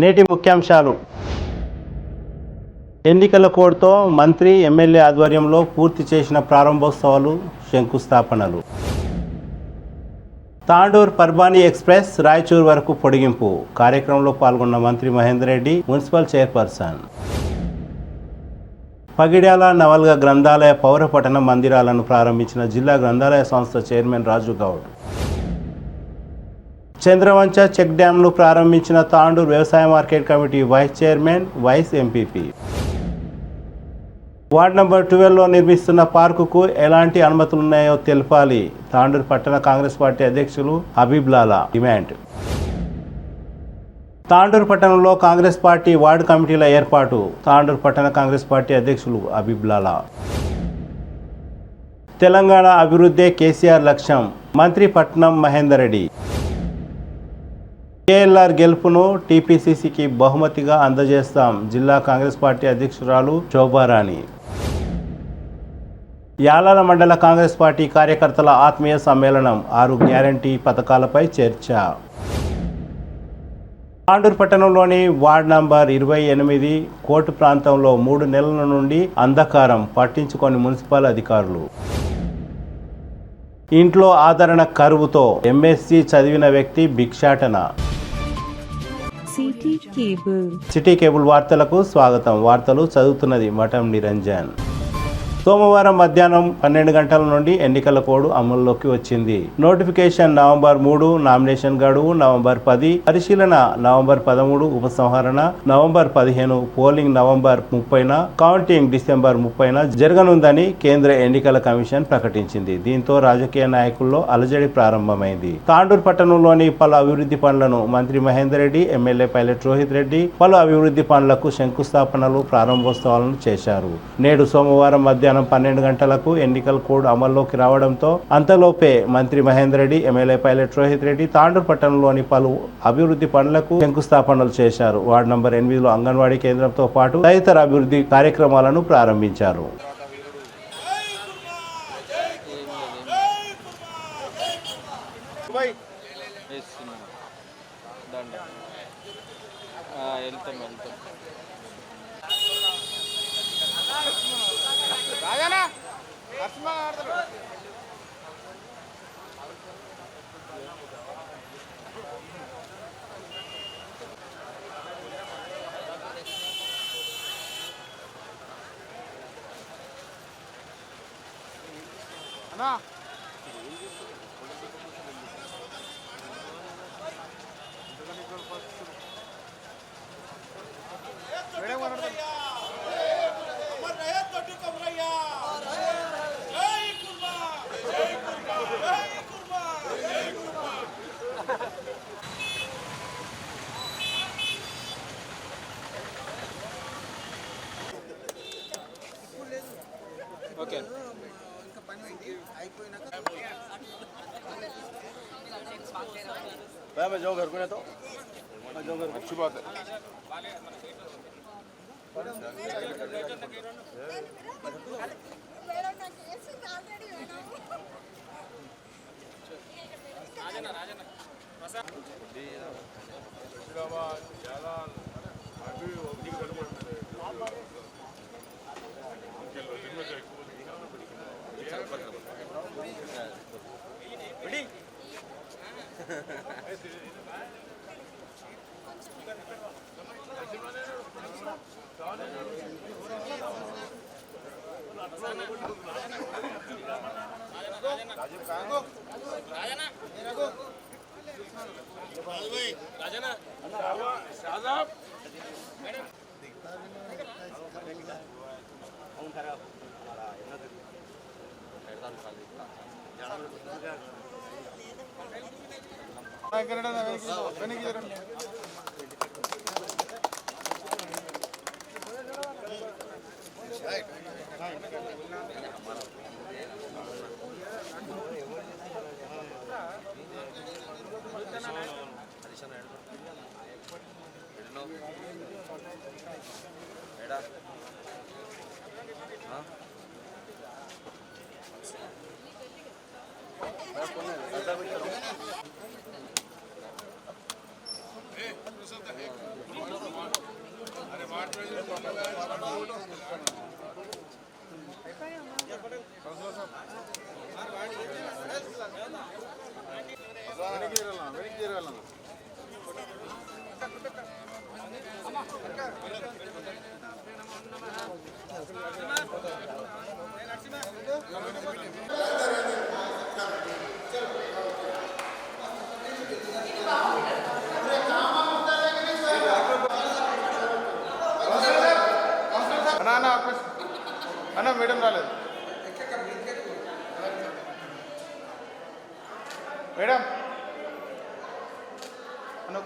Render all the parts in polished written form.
నేటి ముఖ్యాంశాలు. ఎన్నికల కోడ్తో మంత్రి ఎమ్మెల్యే ఆధ్వర్యంలో పూర్తి చేసిన ప్రారంభోత్సవాలు, శంకుస్థాపనలు. తాండూర్ పర్బానీ ఎక్స్ప్రెస్ రాయచూర్ వరకు పొడిగింపు. కార్యక్రమంలో పాల్గొన్న మంత్రి మహేందర్ రెడ్డి, మున్సిపల్ చైర్పర్సన్. పగిడ్యాల నవల్గ గ్రంథాలయ పౌర పఠన మందిరాలను ప్రారంభించిన జిల్లా గ్రంథాలయ సంస్థ చైర్మన్ రాజు గౌడ్. చంద్రవంచ చెక్ డ్యాంను ప్రారంభించిన తాండూర్ వ్యవసాయ market committee vice chairman, vice MPP. Ward number 12లో నిర్మిస్తున్న పార్కుకు ఎలాంటి అనుమతులున్నాయో తెలపాలి. తాండూర్ పట్టణ కాంగ్రెస్ పార్టీ అధ్యక్షులు హబీబ్ లాలా డిమాండ్. తాండూర్ పట్టణంలో కాంగ్రెస్ పార్టీ వార్డు కమిటీల ఏర్పాటు. తాండూర్ పట్టణ కాంగ్రెస్ పార్టీ అధ్యక్షులు హబీబ్ లాలా. తెలంగాణ అభివృద్ధే కేసీఆర్ లక్ష్యం. మంత్రి పట్నం మహేందర్ రెడ్డి. కేఎల్ఆర్ గెలుపును టీపీసీసీకి బహుమతిగా అందజేస్తాం. జిల్లా కాంగ్రెస్ పార్టీ అధ్యక్షురాలు శోభారాణి. యాలాల మండల కాంగ్రెస్ పార్టీ కార్యకర్తల ఆత్మీయ సమ్మేళనం. 6 గ్యారంటీ పథకాలపై చర్చ. తాండూర్ పట్టణంలోని వార్డ్ నంబర్ 28 కోర్టు ప్రాంతంలో 3 నెలల నుండి అంధకారం. పట్టించుకొని మున్సిపల్ అధికారులు. ఇంట్లో ఆదరణ కరువుతో ఎంఎస్సీ చదివిన వ్యక్తి భిక్షాటన. సిటీ కేబుల్ వార్తలకు స్వాగతం. వార్తలు చదువుతున్నది మఠం నిరంజన్. సోమవారం మధ్యాహ్నం 12 గంటల నుండి ఎన్నికల కోడ్ అమల్లోకి వచ్చింది. నోటిఫికేషన్ నవంబర్ 3, నామినేషన్ గడువు నవంబర్ 10, పరిశీలన నవంబర్ 13, ఉపసంహరణ November 15, polling November 30, counting December 30 జరగనుందని కేంద్ర ఎన్నికల కమిషన్ ప్రకటించింది. దీంతో రాజకీయ నాయకుల్లో అలజడి ప్రారంభమైంది. తాండూర్ పట్టణంలోని పలు అభివృద్ధి పనులను మంత్రి మహేందర్ రెడ్డి, ఎమ్మెల్యే పైలట్ రోహిత్ రెడ్డి పలు అభివృద్ధి పనులకు శంకుస్థాపనలు, ప్రారంభోత్సవాలను చేశారు. నేడు సోమవారం మధ్యాహ్నం 12 గంటలకు ఎన్నికల కోడ్ అమల్లోకి రావడంతో అంతలోపే మంత్రి మహేందర్ రెడ్డి, ఎమ్మెల్యే పైలట్ రోహిత్ రెడ్డి తాండూర్ పట్టణంలోని పలు అభివృద్ధి పనులకు శంకుస్థాపనలు చేశారు. వార్డు నంబర్ 8లో అంగన్వాడీ కేంద్రంతో పాటు తదితర అభివృద్ధి కార్యక్రమాలను ప్రారంభించారు. ओके मैं जाऊँ घर को नहीं तो मैं जाऊँ घर। अच्छी बात है। అన్న మేడం రాలేదు మేడం అన్న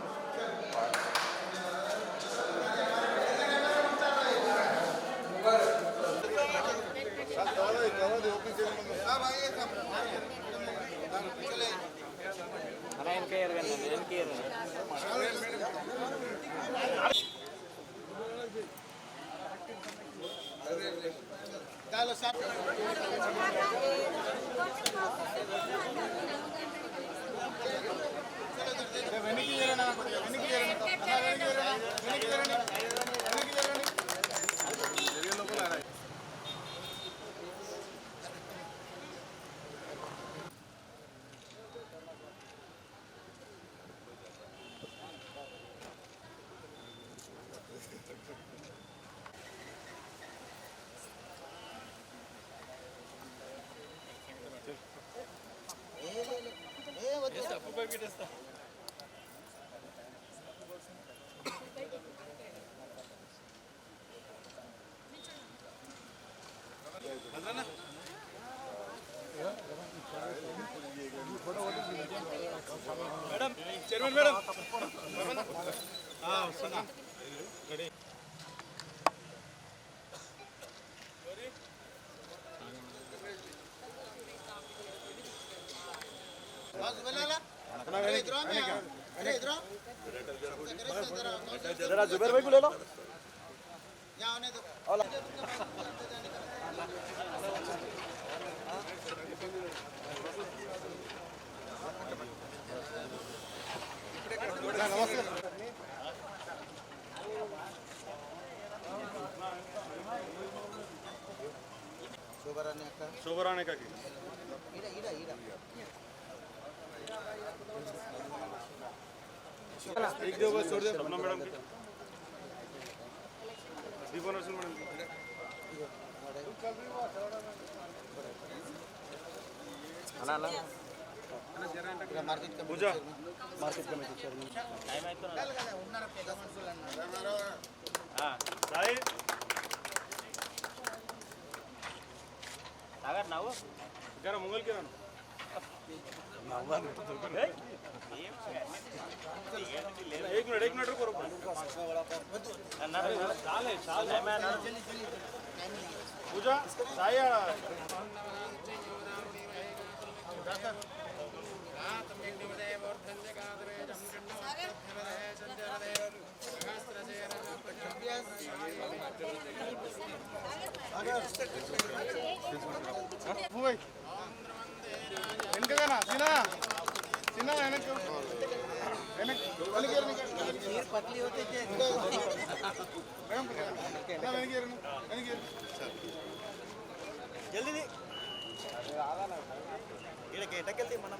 మేడం చైర్మన్ మేడం వస్తున్నా जरा जुबेर भाई को ले लो शोभर आने का एक दो बस छोड़ दे सपना मैडम की दीपा नरसिंह मैडम की అన్నా పూజ మార్కెట్ కమిటీ చైర్మన్ టైం అయిపోయింది ఉన్నారు పెద్ద మనుషులు అన్నారు సాయి సాగర్ నావు ఇక్కడ ముంగల్ కి రాను एक मिनट रुको पूजा साया వెనకగానా సినా సినా వెనక पतली होते जल्दी मन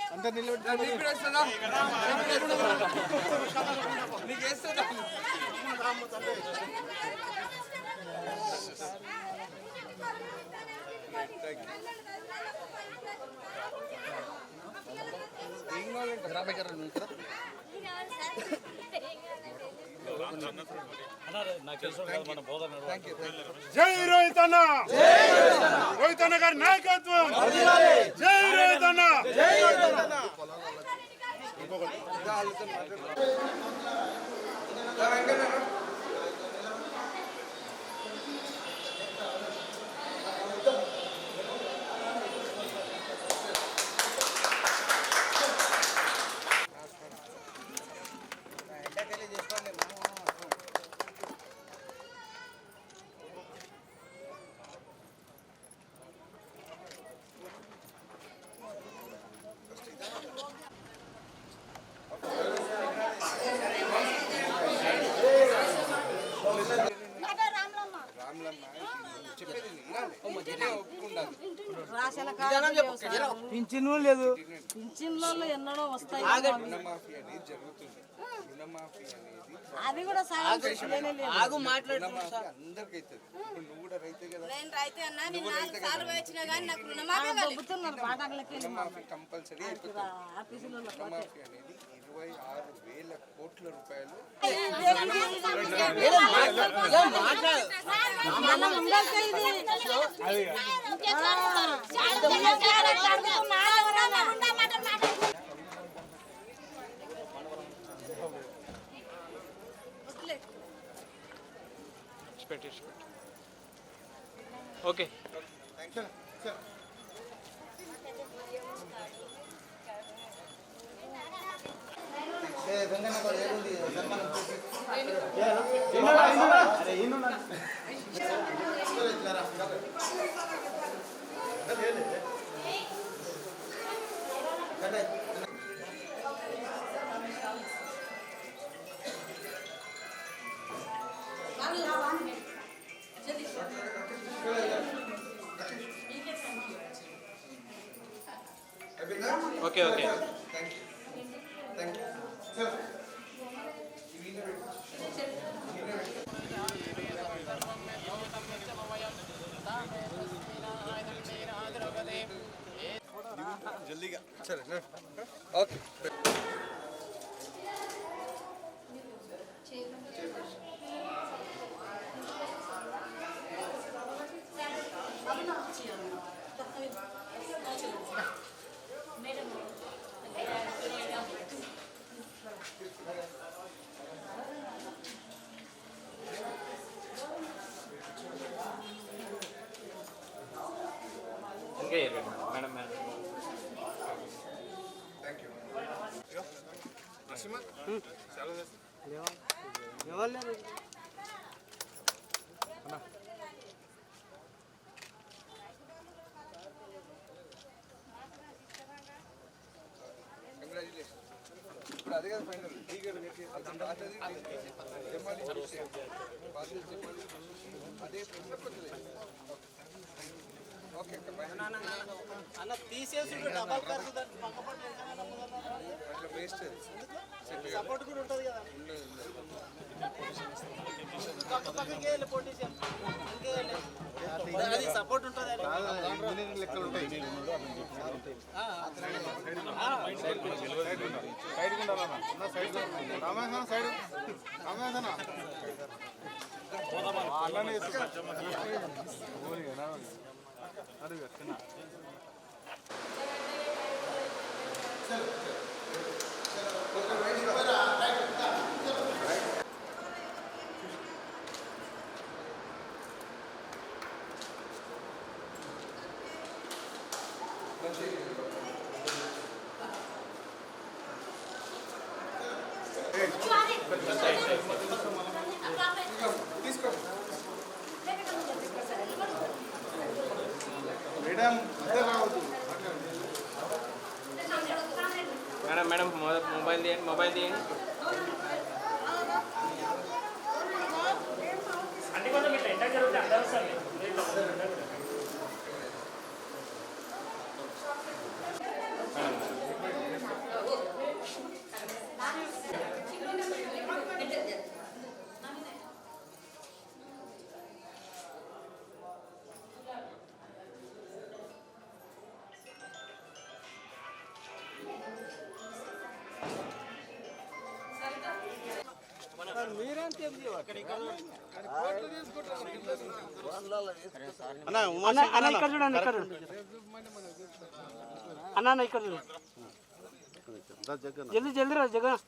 అంత జై రోహితన్న రోహితన్న గారి నాయకత్వం జై రోహితన్న రాసిన కార్డు పింఛను లేదు. పింఛన్లలో ఎన్నడో వస్తాయి. రుణమాఫీ అనేది జరుగుతుంది. రుణమాఫీ అనేది అది కూడా ఆగు మాట్లాడు. రుణమాఫీ అందరికి అవుతుంది. ఇప్పుడు నువ్వు కూడా రైతే కదా, నేను రైతే అన్నా, నేను 4 సార్లు వచ్చినా కానీ నాకు రుణమాఫీ దొబ్బుతున్నారు పాఠాలకి. రుణమాఫీ కంపల్సరీ అయిపోతుంది. ఆఫీసులలో రుణమాఫీ అనేది 26,000 కోట్ల రూపాయలు. ఓకే ఓకే ఓకే జల్దీగా సరే ఓకే. ఇంకా madam madam thank you. Narasimha సెలవు చేస్తా. ఎవరు లేరు. కంగ్రాచులేషన్. ఇప్పుడు అదే కదా ఫైనల్. అదే ఓకే అన్న తీసేసి డబల్ ఖర్చు అట్లా వేస్ట్ సపోర్ట్ కూడా ఉంటుంది కదా. పక్క పక్కకి వెళ్ళి పొలిటీషియన్ అది సపోర్ట్ ఉంటుంది. ఇంజనీరింగ్ లెక్కలు ఉంటాయి. మేడం మేడం మొబైల్ తీయండి మొబైల్ తీయండి. అన్న ఇక్కడ చూడండి, ఇక్కడ అన్న ఇక్కడ చూడండి. జల్దీ జల్దీ రా జగన్.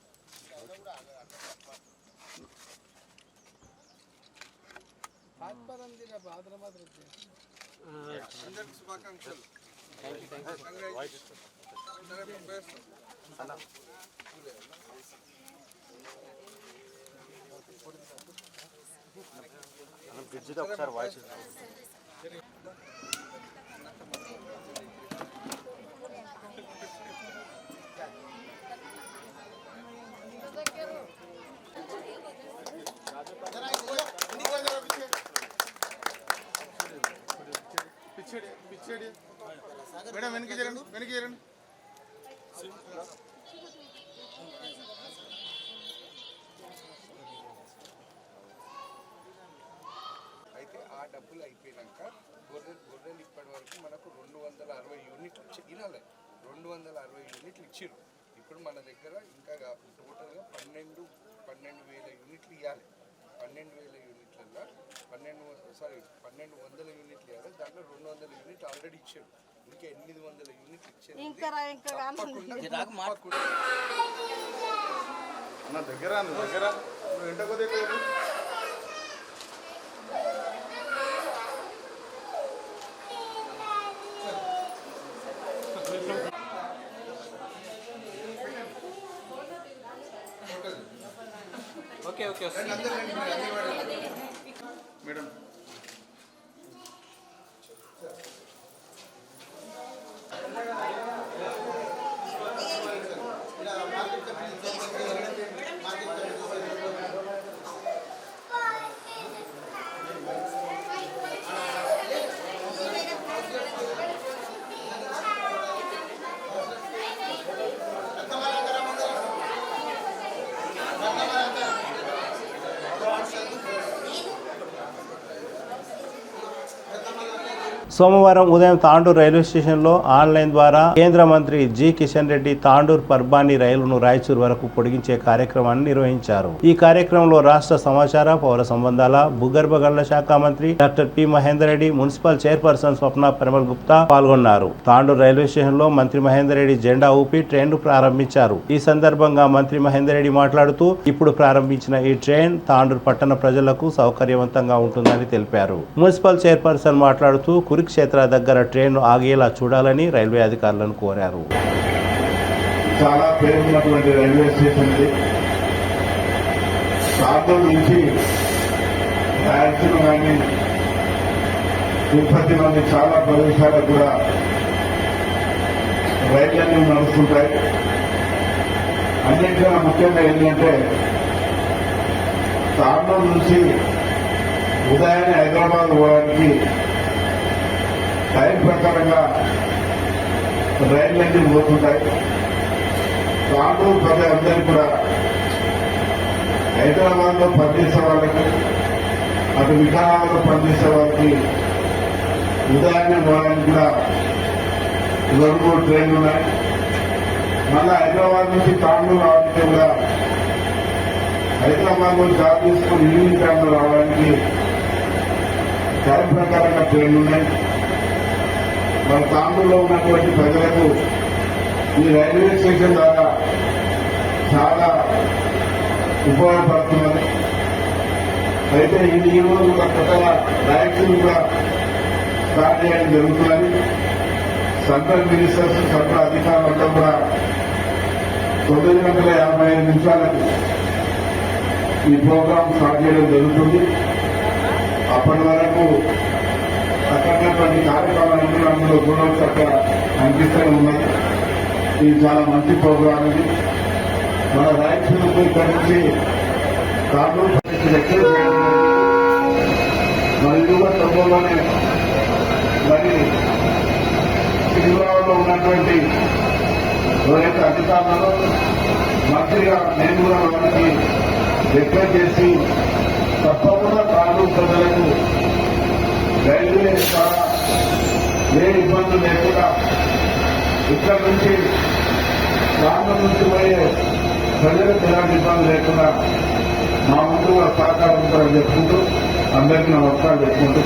అందరికి శుభాకాంక్షలు. ఒకసారి వాయిస్ పిచ్చేడి మేడం వెనక్కి చేరండి, వెనక్కి చేరండి. అయితే ఆ డబ్బులు అయిపోయినాక గొర్రెలు ఇప్పటి వరకు మనకు 260 యూనిట్లు ఇవ్వాలి. 260 యూనిట్లు ఇచ్చారు. ఇప్పుడు మన దగ్గర ఇంకా టోటల్గా 12,000 యూనిట్లు ఇవ్వాలి. 12,000 యూనిట్లలో 1,200 యూనిట్లు ఇవ్వాలి. దాంట్లో 200 యూనిట్లు ఆల్రెడీ ఇచ్చారు. ఇంకా 800 యూనిట్లు ఇచ్చారు. నా దగ్గర ఎంత కొద్దిగా ఓకే ఓకే మేడం సోమవారం ఉదయం తాండూరు రైల్వే స్టేషన్లో ఆన్లైన్ ద్వారా కేంద్ర మంత్రి జి కిషన్ రెడ్డి తాండూరు పర్బాని రైలును రాయచూరు వరకు పొడిగించే కార్యక్రమాన్ని నిర్వహించారు. ఈ కార్యక్రమంలో రాష్ట్ర సమాచార పౌర సంబంధాల భూగర్భ గనుల శాఖ మంత్రి doctor P Mahender Reddy, municipal chairperson Swapna Parimal Gupta పాల్గొన్నారు. తాండూరు రైల్వే స్టేషన్లో మంత్రి మహేందర్ రెడ్డి జెండా ఊపి ట్రైన్ను ప్రారంభించారు. ఈ సందర్భంగా మంత్రి మహేందర్ రెడ్డి మాట్లాడుతూ ఇప్పుడు ప్రారంభించిన ఈ ట్రైన్ తాండూరు పట్టణ ప్రజలకు సౌకర్యవంతంగా ఉంటుందని తెలిపారు. మున్సిపల్ చైర్పర్సన్ మాట్లాడుతూ కురుక్షేత్ర దగ్గర ట్రైన్ ఆగేలా చూడాలని రైల్వే అధికారులను కోరారు. చాలా పేరున్నటువంటి రైల్వే స్టేషన్ ఇది. తాండూరు నుంచి రాయచూరు కానీ తిరుపతి నుండి చాలా ప్రదేశాలకు కూడా రైళ్లన్నీ నడుస్తుంటాయి. అన్నింటికన్నా ముఖ్యంగా ఏంటంటే తాండూరు నుంచి ఉదయాన్నే హైదరాబాద్ పోవడానికి టైం ప్రకారంగా రైళ్లన్నీ పోతుంటాయి. తాండూరు ప్రజలందరూ కూడా హైదరాబాద్ లో పనిచేసే వాళ్ళకి, అటు వికారాబాద్ లో పనిచేసే వాళ్ళకి ఉదయాన్నే పోవడానికి కూడా 2 ట్రైన్లు ఉన్నాయి. మళ్ళా హైదరాబాద్ నుంచి తాండూరు రావడానికి కూడా హైదరాబాద్ లో జాబ్ చేసుకుని ఈవినింగ్ టైంలో రావడానికి టైం ప్రకారంగా ట్రైన్లు ఉన్నాయి. మన తాండూరులో ఉన్నటువంటి ప్రజలకు ఈ రైల్వే స్టేషన్ ద్వారా చాలా ఉపయోగపడుతున్నది. అయితే ఈ రోజు కొత్తగా రాయచూరు కూడా స్టార్ట్ చేయడం జరుగుతున్నది. సెంట్రల్ మినిస్టర్స్, సెంట్రల్ అధికారులంతా కూడా 9:55 ఈ ప్రోగ్రాం స్టార్ట్ చేయడం జరుగుతుంది. అప్పటి వరకు అక్కడటువంటి కార్యక్రమాలన్నీ అందులో చూడవచ్చు, అక్కడ అనిపిస్తూనే ఉన్నాయి. ఇది చాలా మంచి ప్రోగ్రాం. ఇది మన రాయచూరుకు ఇక్కడ నుంచి తాండూరు మరి ఇది కూడా తొందరలోనే మరి సికింద్రాబాద్ లో ఉన్నటువంటి ఎవరైతే అధికారులలో మంత్రిగా నేను కూడా వారికి రిక్వెస్ట్ చేసి తప్పకుండా తాండూరు ప్రజలకు రైల్వే ద్వారా ఏ ఇబ్బందులు లేకుండా ఇక్కడ నుంచి తాండూరు నుంచి పోయే ప్రజలకు ఎలాంటి ఇబ్బంది లేకుండా మా ముందు సహకారం ఉంటుందని చెప్పుకుంటూ అందరికీ నమస్కారం చెప్పుకుంటూ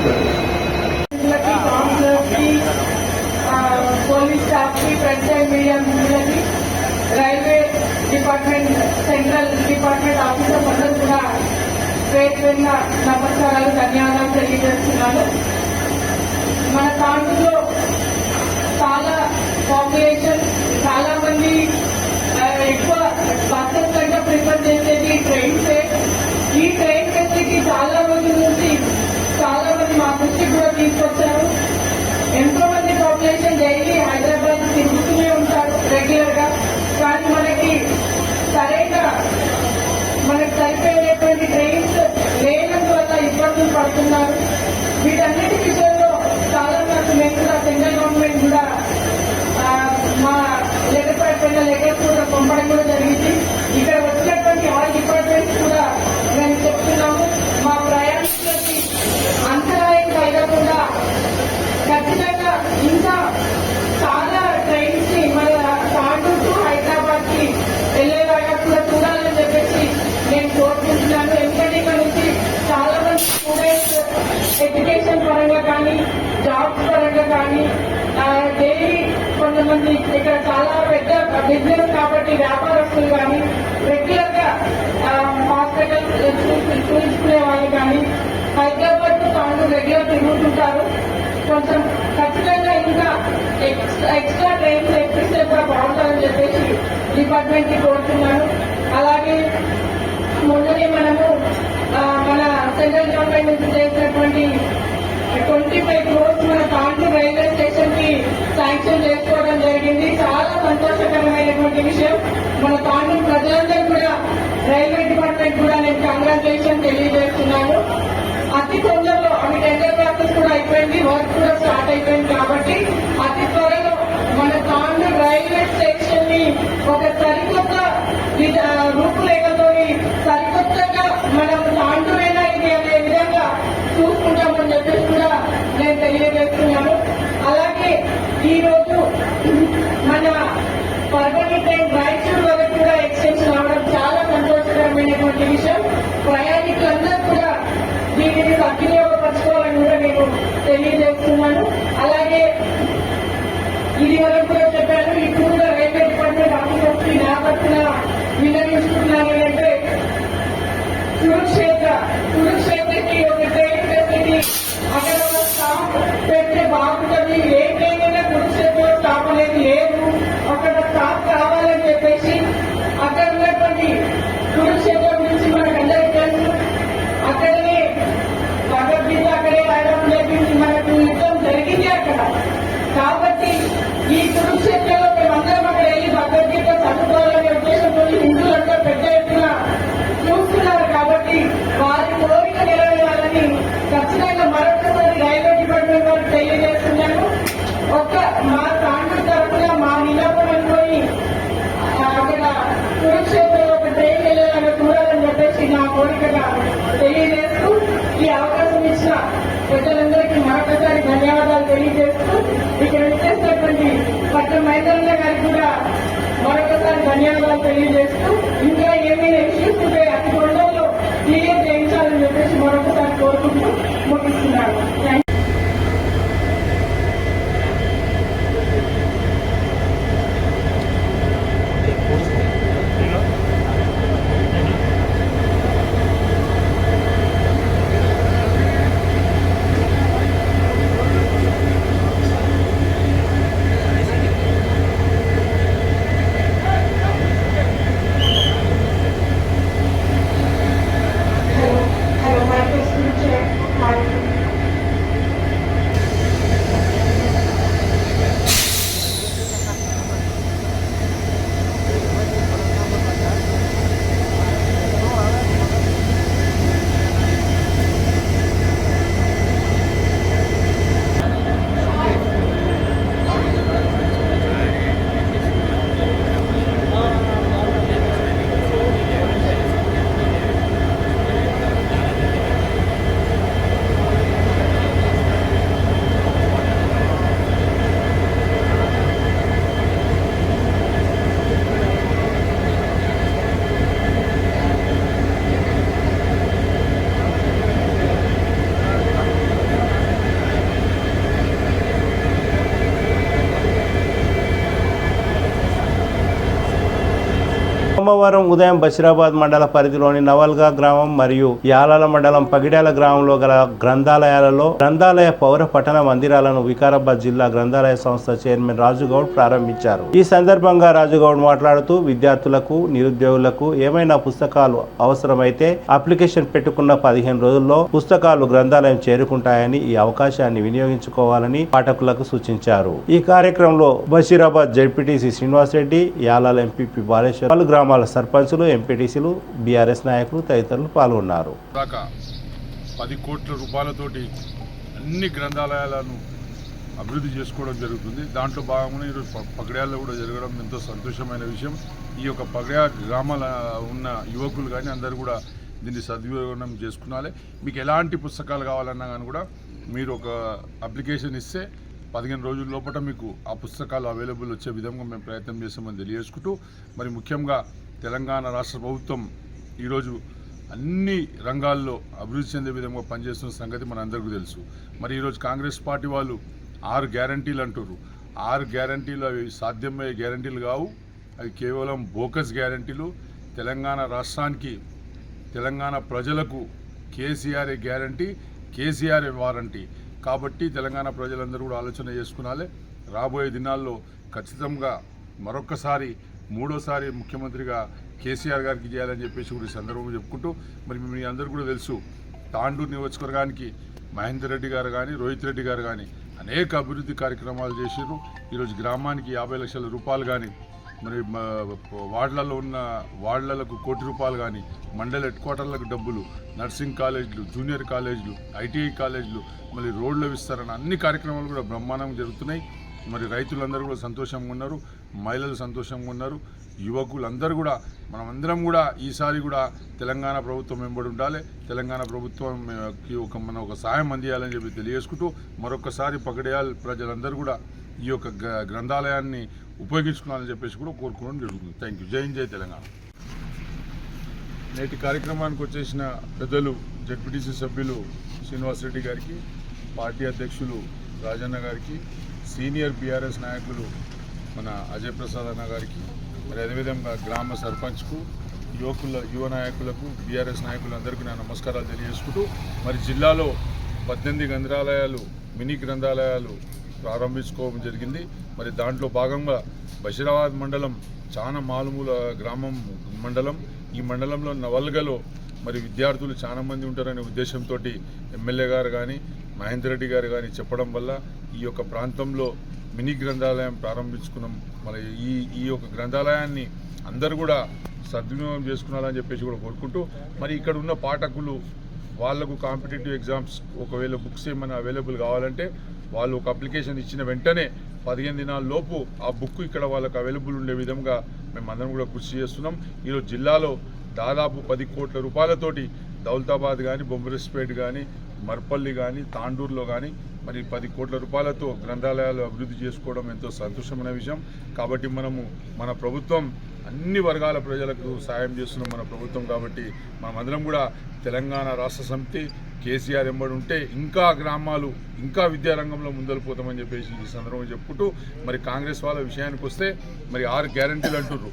పోలీస్ స్టాఫ్ కి, ప్రెస్ అండ్ మీడియా మిత్రులకి, railway department, central department officers అందరూ కూడా పేరున్న నమస్కారాలు, ధన్యవాదాలు తెలియజేస్తున్నాను. మన తాండూరులో చాలా పాపులేషన్, చాలా మంది ఎక్కువ బస్సెస్ కంటే ప్రిఫర్ చేసేది ట్రైన్సే. ఈ ట్రైన్ ఫెసిలిటీ చాలా రోజుల నుంచి చాలా మంది మా దృష్టికి కూడా తీసుకొచ్చారు. ఎంతో మంది పాపులేషన్ డైలీ హైదరాబాద్ తిరుగుతూనే ఉంటారు రెగ్యులర్ గా. కానీ మనకు సరిపోయేటువంటి ట్రైన్స్ లేనందువల్ల ఇబ్బందులు పడుతున్నారు. వీటన్నిటి విషయంలో చాలా మంది మేము కూడా సెంట్రల్ గవర్నమెంట్ కూడా మంది ఇక్కడ చాలా పెద్ద బిజినెస్ కాబట్టి వ్యాపారస్తులు కానీ రెగ్యులర్ గా హాస్పిటల్ చూసుకునే వాళ్ళు కానీ హైదరాబాద్ టు తాండూరు రెగ్యులర్ తిరుగుతుంటారు. కొంచెం ఖచ్చితంగా ఇంకా ఎక్స్ట్రా ట్రైన్స్ ఎక్కిస్తే కూడా బాగుంటుందని చెప్పేసి డిపార్ట్మెంట్ కి కోరుతున్నాను. అలాగే మొన్ననే మనము మన సెంట్రల్ గవర్నమెంట్ నుంచి చేసినటువంటి 25 crores మన తాండూరు రైల్వే స్టేషన్ కి శాంక్షన్ చేసుకోవడం జరిగింది. చాలా సంతోషకరమైనటువంటి విషయం. మన తాండూరు ప్రజలందరూ కూడా రైల్వే డిపార్ట్మెంట్ కూడా నేను కంగ్రాచులేషన్ తెలియజేస్తున్నాను. అతి తొందరలో అవి టెండర్ ప్రాసెస్ కూడా అయిపోయింది, వర్క్ కూడా స్టార్ట్ అయిపోయింది కాబట్టి అతి త్వరలో మన తాండూరు రైల్వే స్టేషన్ ని ఒక సరికొత్త రూపురేఖతో సరికొత్తగా మనం తాండూరైనా ఇది అనే విధంగా చూసుకుంటామని చెప్పేసి కూడా నేను తెలియజేస్తున్నాను. అలాగే ఈ రోజు మన పర్వని ట్రైన్ రాయచూరు వరకు కూడా ఎక్స్టెన్షన్ అవడం చాలా సంతోషకరమైనటువంటి విషయం. ప్రయాణికులందరూ కూడా దీనిని సద్వినియోగపరచుకోవాలని కూడా నేను తెలియజేస్తున్నాను. అలాగే ఇది వరకు కూడా చెప్పాను. ఇప్పుడు కూడా రైల్వే డిపార్ట్మెంట్ ఆఫీసర్స్ నా పక్కన వినియోగిస్తున్నాను అంటే కురుక్షేత్రకి ఒక ట్రైన్ ఫెసిలిటీ అక్కడ ఒక స్టాప్ పెడితే బాగుంటుంది. ఏ ట్రైన్ అయినా కురుక్షేత్రంలో స్టాప్ అనేది లేదు, అక్కడ స్టాప్ కావాలని చెప్పేసి అక్కడ ఉన్నటువంటి కురుక్షేత్రం నుంచి మనకందరికీ తెలుసు. అక్కడనే భగవద్గీత అక్కడే రాయడం జరిగింది, మనకు యుద్ధం జరిగింది అక్కడ. కాబట్టి ఈ కురుక్షేత్రంలో మేమందరం అక్కడ వెళ్ళి భగవద్గీత చదువుకోవాలనే ఉద్దేశంతో హిందువులంతా పెద్ద ఎత్తున చూస్తున్నారు. కాబట్టి వారి కోరిక నెరవేరాలని ఖచ్చితంగా మరొకసారి రైల్వే డిపార్ట్మెంట్ వారికి తెలియజేస్తున్నాను. మా తాండూరు తరఫున మా విన్నపం అనుకొని అక్కడ కురుక్షేత్రంలో ఒక ట్రైన్ వెళ్ళాలని చూడాలని చెప్పేసి నా కోరికగా తెలియజేస్తూ ఈ అవకాశం ఇచ్చిన ప్రజలందరికీ మరొకసారి ధన్యవాదాలు తెలియజేస్తూ ఇక్కడ వచ్చేసినటువంటి పట్ల మైదానంలో గారికి కూడా మరొకసారి ధన్యవాదాలు తెలియజేస్తూ ఇంకా ఏమైనా ఇష్యూస్ ఉంటే అతి తొందరలో క్లియర్ చేయించాలని చెప్పేసి మరొకసారి కోరుకుంటూ ముగిస్తున్నాను. సోమవారం ఉదయం బషీరాబాద్ మండల పరిధిలోని నవల్గా గ్రామం మరియు యాలాల మండలం పగిడ్యాల గ్రామంలో గల గ్రంథాలయాలలో గ్రంథాలయ పౌర పట్టణ మందిరాలను వికారాబాద్ జిల్లా గ్రంథాలయ సంస్థ చైర్మన్ రాజుగౌడ్ ప్రారంభించారు. ఈ సందర్భంగా రాజుగౌడ్ మాట్లాడుతూ విద్యార్థులకు, నిరుద్యోగులకు ఏమైనా పుస్తకాలు అవసరమైతే అప్లికేషన్ పెట్టుకున్న 15 రోజుల్లో పుస్తకాలు గ్రంథాలయం చేరుకుంటాయని, ఈ అవకాశాన్ని వినియోగించుకోవాలని పాఠకులకు సూచించారు. ఈ కార్యక్రమంలో బషీరాబాద్ జెడ్పీటీసీ శ్రీనివాసరెడ్డి, యాలాల ఎంపీపీ బాలేశ్వర్, పలు గ్రామాల సర్పంచులు, ఎంపీటీసీలు, బీఆర్ఎస్ నాయకులు తదితరులు పాల్గొన్నారు. 10 కోట్ల రూపాయలతోటి అన్ని గ్రంథాలయాలను అభివృద్ధి చేసుకోవడం జరుగుతుంది. దాంట్లో భాగంగా ఈరోజు పగడ్యాల్లో కూడా జరగడం ఎంతో సంతోషమైన విషయం. ఈ యొక్క పగడ్యా గ్రామాల ఉన్న యువకులు కానీ అందరూ కూడా దీన్ని సద్వినియోగం చేసుకున్నాలి. మీకు ఎలాంటి పుస్తకాలు కావాలన్నా కానీ కూడా మీరు ఒక అప్లికేషన్ ఇస్తే 15 రోజుల లోపల మీకు ఆ పుస్తకాలు అవైలబుల్ వచ్చే విధంగా మేము ప్రయత్నం చేస్తామని తెలియజేసుకుంటూ, మరి ముఖ్యంగా తెలంగాణ రాష్ట్ర ప్రభుత్వం ఈరోజు అన్ని రంగాల్లో అభివృద్ధి చెందే విధంగా పనిచేస్తున్న సంగతి మన అందరికీ తెలుసు. మరి ఈరోజు కాంగ్రెస్ పార్టీ వాళ్ళు 6 గ్యారంటీలు అంటారు. 6 గ్యారంటీలు అవి సాధ్యమయ్యే గ్యారంటీలు కావు, అవి కేవలం బోకస్ గ్యారంటీలు. తెలంగాణ రాష్ట్రానికి, తెలంగాణ ప్రజలకు కేసీఆర్ గ్యారంటీ, కేసీఆర్ వారంటీ. కాబట్టి తెలంగాణ ప్రజలందరూ కూడా ఆలోచన చేసుకునాలి. రాబోయే దినాల్లో ఖచ్చితంగా మరొక్కసారి మూడోసారి ముఖ్యమంత్రిగా కేసీఆర్ గారికి చేయాలని చెప్పేసి కూడా ఈ సందర్భంగా చెప్పుకుంటూ, మరి మీ అందరూ కూడా తెలుసు, తాండూరు నియోజకవర్గానికి మహేందర్ రెడ్డి గారు కానీ, రోహిత్ రెడ్డి గారు కానీ అనేక అభివృద్ధి కార్యక్రమాలు చేశారు. ఈరోజు గ్రామానికి 50 లక్షల రూపాయలు కానీ, మరి వార్డులలో ఉన్న వార్డులకు ₹1 కోటి కానీ, మండల హెడ్ క్వార్టర్లకు డబ్బులు, నర్సింగ్ కాలేజీలు, జూనియర్ కాలేజీలు, ఐటీఐ కాలేజీలు, మళ్ళీ రోడ్ల విస్తరణ, అన్ని కార్యక్రమాలు కూడా బ్రహ్మాండంగా జరుగుతున్నాయి. మరి రైతులందరూ కూడా సంతోషంగా ఉన్నారు, మహిళలు సంతోషంగా ఉన్నారు, యువకులందరూ కూడా. మనమందరం కూడా ఈసారి కూడా తెలంగాణ ప్రభుత్వం వెంబడి ఉండాలి, తెలంగాణ ప్రభుత్వంకి ఒక సాయం అందియాలని చెప్పి తెలియజేసుకుంటూ, మరొకసారి పగడేయాలి ప్రజలందరూ కూడా ఈ యొక్క గ్రంథాలయాన్ని ఉపయోగించుకోవాలని చెప్పేసి కూడా కోరుకోవడం జరుగుతుంది. Thank you. జై హింద్, జై తెలంగాణ. నేటి కార్యక్రమానికి వచ్చేసిన పెద్దలు జెడ్పీటీసీ సభ్యులు శ్రీనివాసరెడ్డి గారికి, పార్టీ అధ్యక్షులు రాజన్న గారికి, సీనియర్ బీఆర్ఎస్ నాయకులు మన అజయ్ ప్రసాద్ అన్న గారికి, మరి అదేవిధంగా గ్రామ సర్పంచ్కు, యువ నాయకులకు, బీఆర్ఎస్ నాయకులందరికీ నా నమస్కారాలు తెలియజేసుకుంటూ, మరి జిల్లాలో 18 గ్రంథాలయాలు, మినీ గ్రంథాలయాలు ప్రారంభించుకోవడం జరిగింది. మరి దాంట్లో భాగంగా బషీరాబాద్ మండలం చాలా మారుమూల గ్రామం మండలం. ఈ మండలంలో నవల్గలో మరి విద్యార్థులు చాలా మంది ఉంటారనే ఉద్దేశంతో ఎమ్మెల్యే గారు కానీ, మహేందర్ రెడ్డి గారు కానీ చెప్పడం వల్ల ఈ యొక్క ప్రాంతంలో మినీ గ్రంథాలయం ప్రారంభించుకున్నాం. మరి ఈ యొక్క గ్రంథాలయాన్ని అందరూ కూడా సద్వినియోగం చేసుకున్నారని చెప్పేసి కూడా కోరుకుంటూ, మరి ఇక్కడ ఉన్న పాఠకులు వాళ్లకు కాంపిటేటివ్ ఎగ్జామ్స్ ఒకవేళ బుక్స్ ఏమైనా అవైలబుల్ కావాలంటే వాళ్ళు ఒక అప్లికేషన్ ఇచ్చిన వెంటనే 15 దినాల లోపు ఆ బుక్ ఇక్కడ వాళ్ళకు అవైలబుల్ ఉండే విధంగా మేము అందరం కూడా కృషి చేస్తున్నాం. ఈరోజు జిల్లాలో దాదాపు 10 కోట్ల రూపాయలతోటి దౌలతాబాద్ కానీ, బొమ్మరిస్పేట్ కానీ, మర్పల్లి కానీ, తాండూరులో కానీ మరి 10 కోట్ల రూపాయలతో గ్రంథాలయాలు అభివృద్ధి చేసుకోవడం ఎంతో సంతోషమైన విషయం. కాబట్టి మన ప్రభుత్వం అన్ని వర్గాల ప్రజలకు సాయం చేస్తున్నాం మన ప్రభుత్వం. కాబట్టి మనమందరం కూడా తెలంగాణ రాష్ట్ర సమితి కేసీఆర్ ఎంబడి ఉంటే ఇంకా గ్రామాలు, ఇంకా విద్యారంగంలో ముందరిపోతామని చెప్పేసి ఈ సందర్భంగా చెప్పుకుంటూ, మరి కాంగ్రెస్ వాళ్ళ విషయానికి వస్తే మరి 6 గ్యారంటీలు అంటున్నారు.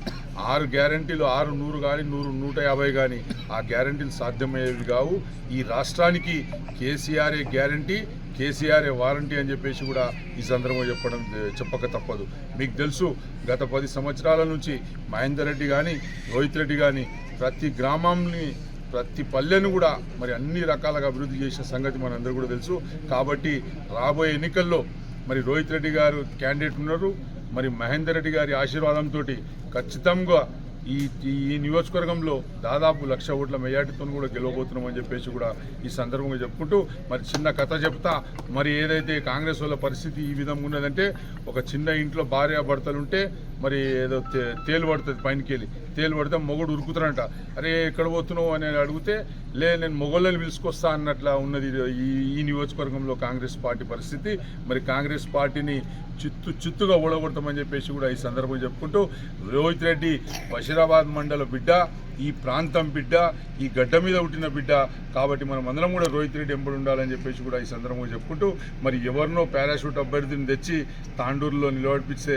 6 గ్యారంటీలు 6 100 కానీ 100 150 కానీ ఆ గ్యారంటీలు సాధ్యమయ్యేవి కావు. ఈ రాష్ట్రానికి కేసీఆర్ గ్యారంటీ, కేసీఆర్ వారంటీ అని చెప్పేసి కూడా ఈ సందర్భంగా చెప్పక తప్పదు. మీకు తెలుసు, గత 10 సంవత్సరాల నుంచి మహేందర్ రెడ్డి కానీ, రోహిత్ రెడ్డి కానీ ప్రతి గ్రామాన్ని, ప్రతి పల్లెను కూడా మరి అన్ని రకాలుగా అభివృద్ధి చేసిన సంగతి మనందరూ కూడా తెలుసు. కాబట్టి రాబోయే ఎన్నికల్లో మరి రోహిత్ రెడ్డి గారు క్యాండిడేట్ ఉన్నారు. మరి మహేందర్ రెడ్డి గారి ఆశీర్వాదంతో ఖచ్చితంగా ఈ నియోజకవర్గంలో దాదాపు 1,00,000 ఓట్ల మెజార్టీతో కూడా గెలవబోతున్నామని చెప్పేసి కూడా ఈ సందర్భంగా చెప్పుకుంటూ, మరి చిన్న కథ చెప్తా. మరి ఏదైతే కాంగ్రెస్ వాళ్ళ పరిస్థితి ఈ విధంగా ఉన్నదంటే, ఒక చిన్న ఇంట్లో భార్య భర్తలు ఉంటే మరి ఏదో తేలు పడుతుంది, పైనకి వెళ్ళి తేలు పడితే మొగుడు ఉరుకుతారంట. అరే ఎక్కడ పోతున్నావు అని అడిగితే, నేను మొగోళ్ళని పిలుచుకొస్తా అన్నట్లా ఉన్నది ఈ నియోజకవర్గంలో కాంగ్రెస్ పార్టీ పరిస్థితి. మరి కాంగ్రెస్ పార్టీని చిత్తుగా ఓడగొడతామని చెప్పేసి కూడా ఈ సందర్భంగా చెప్పుకుంటూ, రోహిత్ రెడ్డి బషీరాబాద్ మండల బిడ్డ, ఈ ప్రాంతం బిడ్డ, ఈ గడ్డ మీద పుట్టిన బిడ్డ. కాబట్టి మనం అందరం కూడా రోహిత్ రెడ్డి ఎంబడి ఉండాలని చెప్పేసి కూడా ఈ సందర్భంగా చెప్పుకుంటూ, మరి ఎవరినో పారాషూట్ అభ్యర్థిని తెచ్చి తాండూరులో నిలబడిపిస్తే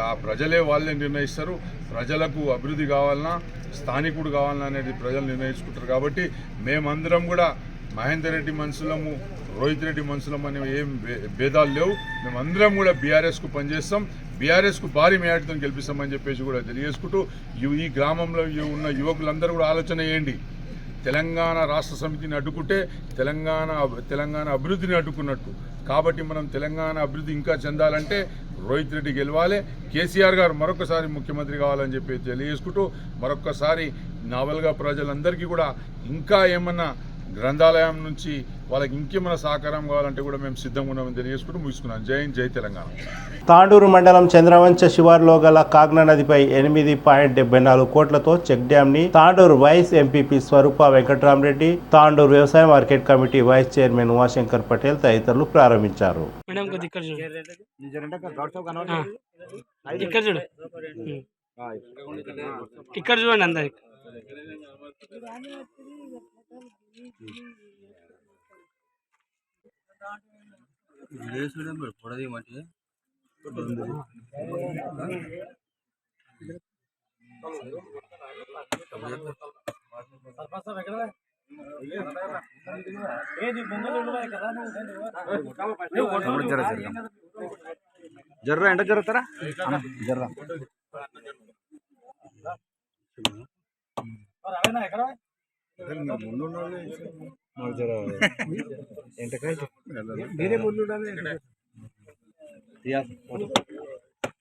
ఆ ప్రజలే వాళ్ళే నిర్ణయిస్తారు. ప్రజలకు అభివృద్ధి కావాలన్నా, స్థానికుడు కావాలన్నా అనేది ప్రజలు నిర్ణయించుకుంటారు. కాబట్టి మేమందరం కూడా మహేందర్ రెడ్డి మనుషులము, రోహిత్ రెడ్డి మనుషులం అనే ఏం భేదాలు లేవు. మేమందరం కూడా బీఆర్ఎస్కు పనిచేస్తాం, బీఆర్ఎస్కు భారీ మేయాటితో గెలిపిస్తామని చెప్పేసి కూడా తెలియజేసుకుంటూ, ఈ గ్రామంలో ఉన్న యువకులందరూ కూడా ఆలోచన చేయండి. తెలంగాణ రాష్ట్ర సమితిని అడ్డుకుంటే తెలంగాణ అభివృద్ధిని అడ్డుకున్నట్టు. కాబట్టి మనం తెలంగాణ అభివృద్ధి ఇంకా చెందాలంటే రోహిత్ రెడ్డి గెలవాలి, కేసీఆర్ గారు మరొకసారి ముఖ్యమంత్రి కావాలని చెప్పి తెలియజేసుకుంటూ, మరొకసారి నావల్గా ప్రజలందరికీ కూడా ఇంకా ఏమన్నా గ్రంథాలయం నుంచి వాళ్ళకి ఇంకేమైనా సహకారం కావాలంటే కూడా మేము సిద్ధంగా ఉన్నామని తెలియజేసుకుంటూ ముగిస్తున్నాం. జై హింద్, జై తెలంగాణ. తాండూరు మండలం చంద్రవంచ శివార్లో గల కాగ్నా నదిపై 8.74 కోట్లతో చెక్ డ్యాంని తాండూరు వైస్ ఎంపీపీ స్వరూప వెంకట్రామరెడ్డి, తాండూరు వ్యవసాయ market committee vice chairman Umashankar Patel తదితరులు ప్రారంభించారు. ఇక్కడ చూడండి అందరికి. జర్రా ఎంట జరుగుతారా జర్రా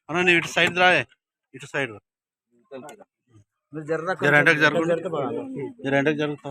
అన్న నీ ఇటు సైడ్ రా, ఇటు సైడ్ జర్రా జరంటకు జరుగుతుంది జరంటకు జరగండి.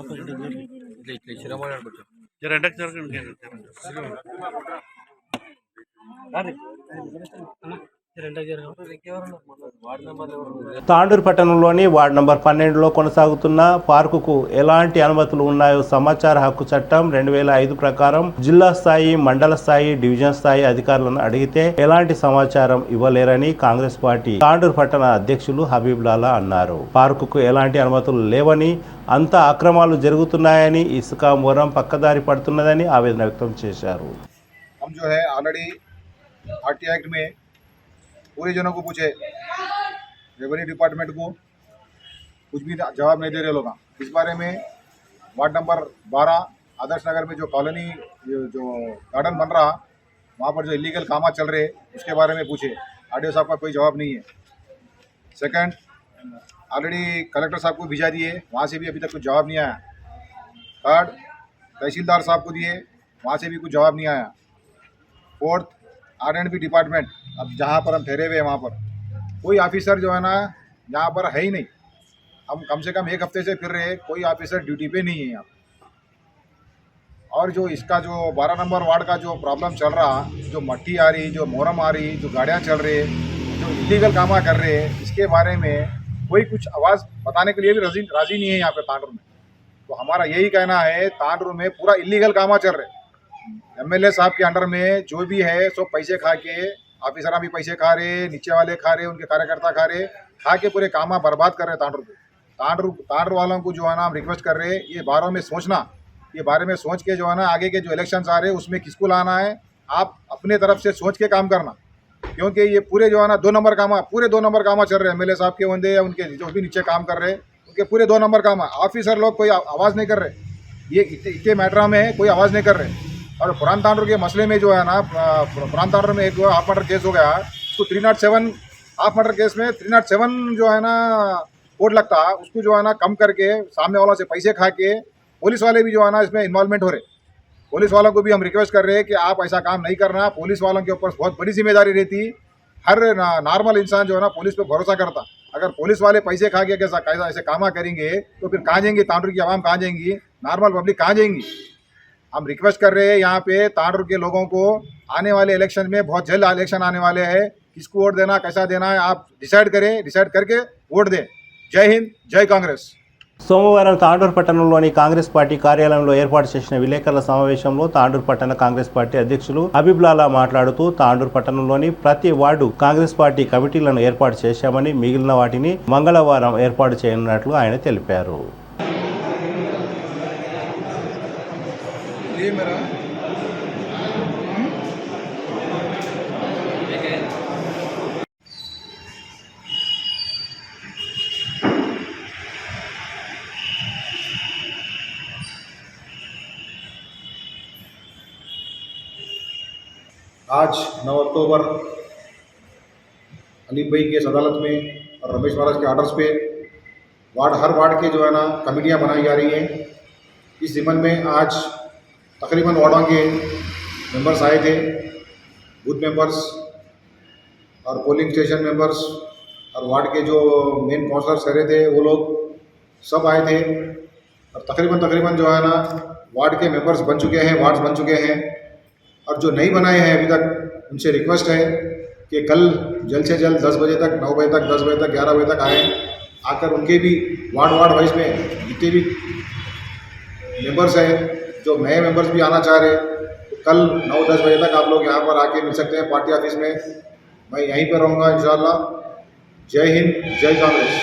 తాండూరు పట్టణంలోని వార్డు నంబర్ 12లో కొనసాగుతున్న పార్కుకు ఎలాంటి అనుమతులు ఉన్నాయో సమాచార హక్కు చట్టం 2005 ప్రకారం జిల్లా స్థాయి, మండల స్థాయి, డివిజన్ స్థాయి అధికారులను అడిగితే ఎలాంటి సమాచారం ఇవ్వలేరని కాంగ్రెస్ పార్టీ తాండూరు పట్టణ అధ్యక్షులు హబీబ్ లాలా అన్నారు. పార్కుకు ఎలాంటి అనుమతులు లేవని, అంతా అక్రమాలు జరుగుతున్నాయని, ఇసుక మొరం పక్కదారి పడుతున్నదని ఆవేదన వ్యక్తం చేశారు. आरटीआई एक्ट में पूरे जनों को पूछे, रेवेन्यू डिपार्टमेंट को कुछ भी जवाब नहीं दे रहे लोग। इस बारे में वार्ड नंबर 12 आदर्श नगर में जो कॉलोनी जो गार्डन बन रहा, वहाँ पर जो इलीगल काम चल रहे उसके बारे में पूछे। आरडीओ साहब का कोई जवाब नहीं है। सेकंड, ऑलरेडी कलेक्टर साहब को भिजा दिए, वहाँ से भी अभी तक कुछ जवाब नहीं आया। थर्ड, तहसीलदार साहब को दिए, वहाँ से भी कुछ जवाब नहीं आया। फोर्थ, आर&बी डिपार्टमेंट, अब जहाँ पर हम ठहरे हुए हैं वहाँ पर कोई ऑफिसर जो है ना यहाँ पर है ही नहीं। हम कम से कम 1 हफ्ते से फिर रहे, कोई ऑफिसर ड्यूटी पे नहीं है यहाँ। और जो इसका जो 12 नंबर वार्ड का जो प्रॉब्लम चल रहा, जो मट्टी आ रही, जो मोरम आ रही, जो गाड़ियाँ चल रही, जो इलीगल कामा कर रहे, इसके बारे में कोई कुछ आवाज़ बताने के लिए भी राजी नहीं है यहाँ पे तांडूर में। तो हमारा यही कहना है, तांडूर में पूरा इलीगल कामा चल रहे। एमएलए साहब के अंडर में जो भी है सब पैसे खा के, ऑफिसर भी पैसे खा रहे, नीचे वाले खा रहे, उनके कार्यकर्ता खा रहे, खा के पूरे कामा बर्बाद कर रहे तांडूर को। तांडूर वालों को जो है ना हम रिक्वेस्ट कर रहे हैं, ये बारे में सोचना, ये बारे में सोच के जो है ना आगे के जो इलेक्शंस आ रहे हैं उसमें किसको लाना है, आप अपने तरफ से सोच के काम करना। क्योंकि ये पूरे जो है ना 2 नंबर कामा, पूरे 2 नंबर कामा चल रहे हैं। एमएलए साहब के होंगे या उनके जो भी नीचे काम कर रहे हैं उनके पूरे 2 नंबर कामा। ऑफिसर लोग कोई आवाज़ नहीं कर रहे, ये इतने मैटर में कोई आवाज़ नहीं कर रहे। और पुरान तांडूर के मसले में जो है ना, पुरान तांडूर में एक हाफ मर्डर केस हो गया, उसको 307 हाफ मर्डर केस में 307 जो है ना कोड लगता, उसको जो है ना कम करके सामने वालों से पैसे खा के पुलिस वाले भी जो है ना इसमें इन्वॉल्वमेंट हो रहे। पुलिस वालों को भी हम रिक्वेस्ट कर रहे हैं कि आप ऐसा काम नहीं करना। पुलिस वालों के ऊपर बहुत बड़ी जिम्मेदारी रहती। हर नॉर्मल इंसान जो है ना पुलिस पे भरोसा करता। अगर पुलिस वाले पैसे खा के कैसा ऐसे कामा करेंगे तो फिर कहाँ जाएंगे, तांडूर की आवाम कहाँ जाएंगी, नॉर्मल पब्लिक कहाँ जाएंगी। हम रिक्वेस्ट कर रहे हैं यहाँ पे तांडूर के लोगों को, आने वाले इलेक्शन में, बहुत जल्द इलेक्शन आने वाले हैं, किसको वोट देना, कैसा देना है, आप डिसाइड करें, डिसाइड करके वोट दें। जय हिंद, जय कांग्रेस। సోమవారం తాండూరు పట్టణంలోని కాంగ్రెస్ పార్టీ కార్యాలయంలో ఏర్పాటు చేసిన విలేకరుల సమావేశంలో తాండూరు పట్టణ కాంగ్రెస్ పార్టీ అధ్యక్షులు హబీబ్ లాలా మాట్లాడుతూ, తాండూరు పట్టణంలోని ప్రతి వార్డు కాంగ్రెస్ పార్టీ కమిటీలను ఏర్పాటు చేశామని, మిగిలిన వాటిని మంగళవారం ఏర్పాటు చేయనున్నట్లు ఆయన తెలిపారు. आज 9 अक्टूबर अलीम भाई की अदालत में और रमेश महाराज के आर्डर्स पे हर वार्ड के जो है ना कमेटियाँ बनाई जा रही हैं। इस जिम्मन में आज तकरीबन वार्डों के मेंबर्स आए थे, बूथ मेंबर्स और पोलिंग स्टेशन मेंबर्स और वार्ड के जो मेन काउंसलर्स रहे थे वो लोग सब आए थे। और तकरीबन जो है ना वार्ड के मेंबर्स बन चुके हैं, वार्ड्स बन चुके हैं। और जो नहीं बनाए हैं अभी तक, उनसे रिक्वेस्ट है कि कल जल्द से जल्द 10 बजे तक, 9 बजे तक, 10 बजे तक, 11 बजे तक आएँ, आकर उनके भी वार्ड वाइज में जितने भी मेंबर्स हैं, जो नए मेंबर्स भी आना चाह रहे, तो कल 9-10 बजे तक आप लोग यहाँ पर आके मिल सकते हैं पार्टी ऑफिस में। मैं यहीं पर रहूँगा इंशाअल्लाह। जय हिंद, जय कांग्रेस।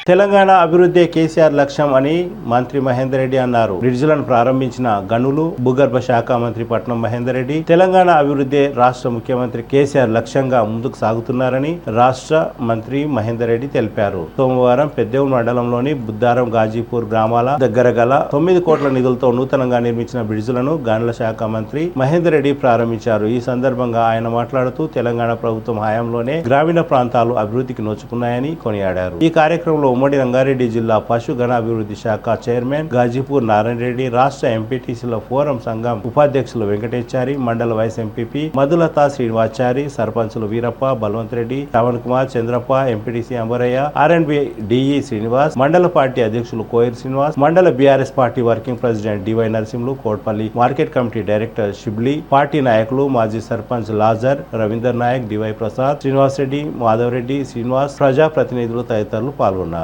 తెలంగాణ అభివృద్ధి కేసీఆర్ లక్ష్యం అని మంత్రి మహేందర్ రెడ్డి అన్నారు. బ్రిడ్జిలను ప్రారంభించిన గనులు భూగర్భ శాఖ మంత్రి పట్నం మహేందర్ రెడ్డి తెలంగాణ అభివృద్ధి రాష్ట్ర ముఖ్యమంత్రి కేసీఆర్ లక్ష్యంగా ముందుకు సాగుతున్నారని రాష్ట్ర మంత్రి మహేందర్ రెడ్డి తెలిపారు. సోమవారం పెద్దేవు మండలంలోని బుద్దారం గాజీపూర్ గ్రామాల దగ్గర గల 9 కోట్ల నిధులతో నూతనంగా నిర్మించిన బ్రిడ్జిలను గనుల శాఖ మంత్రి మహేందర్ రెడ్డి ప్రారంభించారు. ఈ సందర్భంగా ఆయన మాట్లాడుతూ తెలంగాణ ప్రభుత్వం హయాంలోనే గ్రామీణ ప్రాంతాలు అభివృద్ధికి నోచుకున్నాయని కొనియాడారు. ఈ కార్యక్రమంలో ఉమ్మడి రంగారెడ్డి జిల్లా పశు గణ అభివృద్ధి శాఖ చైర్మన్ గాజీపూర్ నారాయణ రెడ్డి, రాష్ట్ర ఎంపీటీసీల ఫోరం సంఘం ఉపాధ్యక్షులు వెంకటేశ్వరి, మండల వైస్ ఎంపీపీ మధులత శ్రీనివాచారి, సర్పంచులు Veerappa, Balwant Reddy, Shravan Kumar, Chandrappa, MPTC Ambarayya, R and B DE Srinivas, mandal party అధ్యక్షులు Koyir Srinivas, mandal BRS party working president DY Narasimhulu, Kotpalli market committee director Shibli, party నాయకులు మాజీ సర్పంచ్ లాజర్, రవీందర్ నాయక్, డివై ప్రసాద్, శ్రీనివాస్ రెడ్డి, మాధవ్ రెడ్డి, శ్రీనివాస్, ప్రజాప్రతినిధులు తదితరులు పాల్గొన్నారు.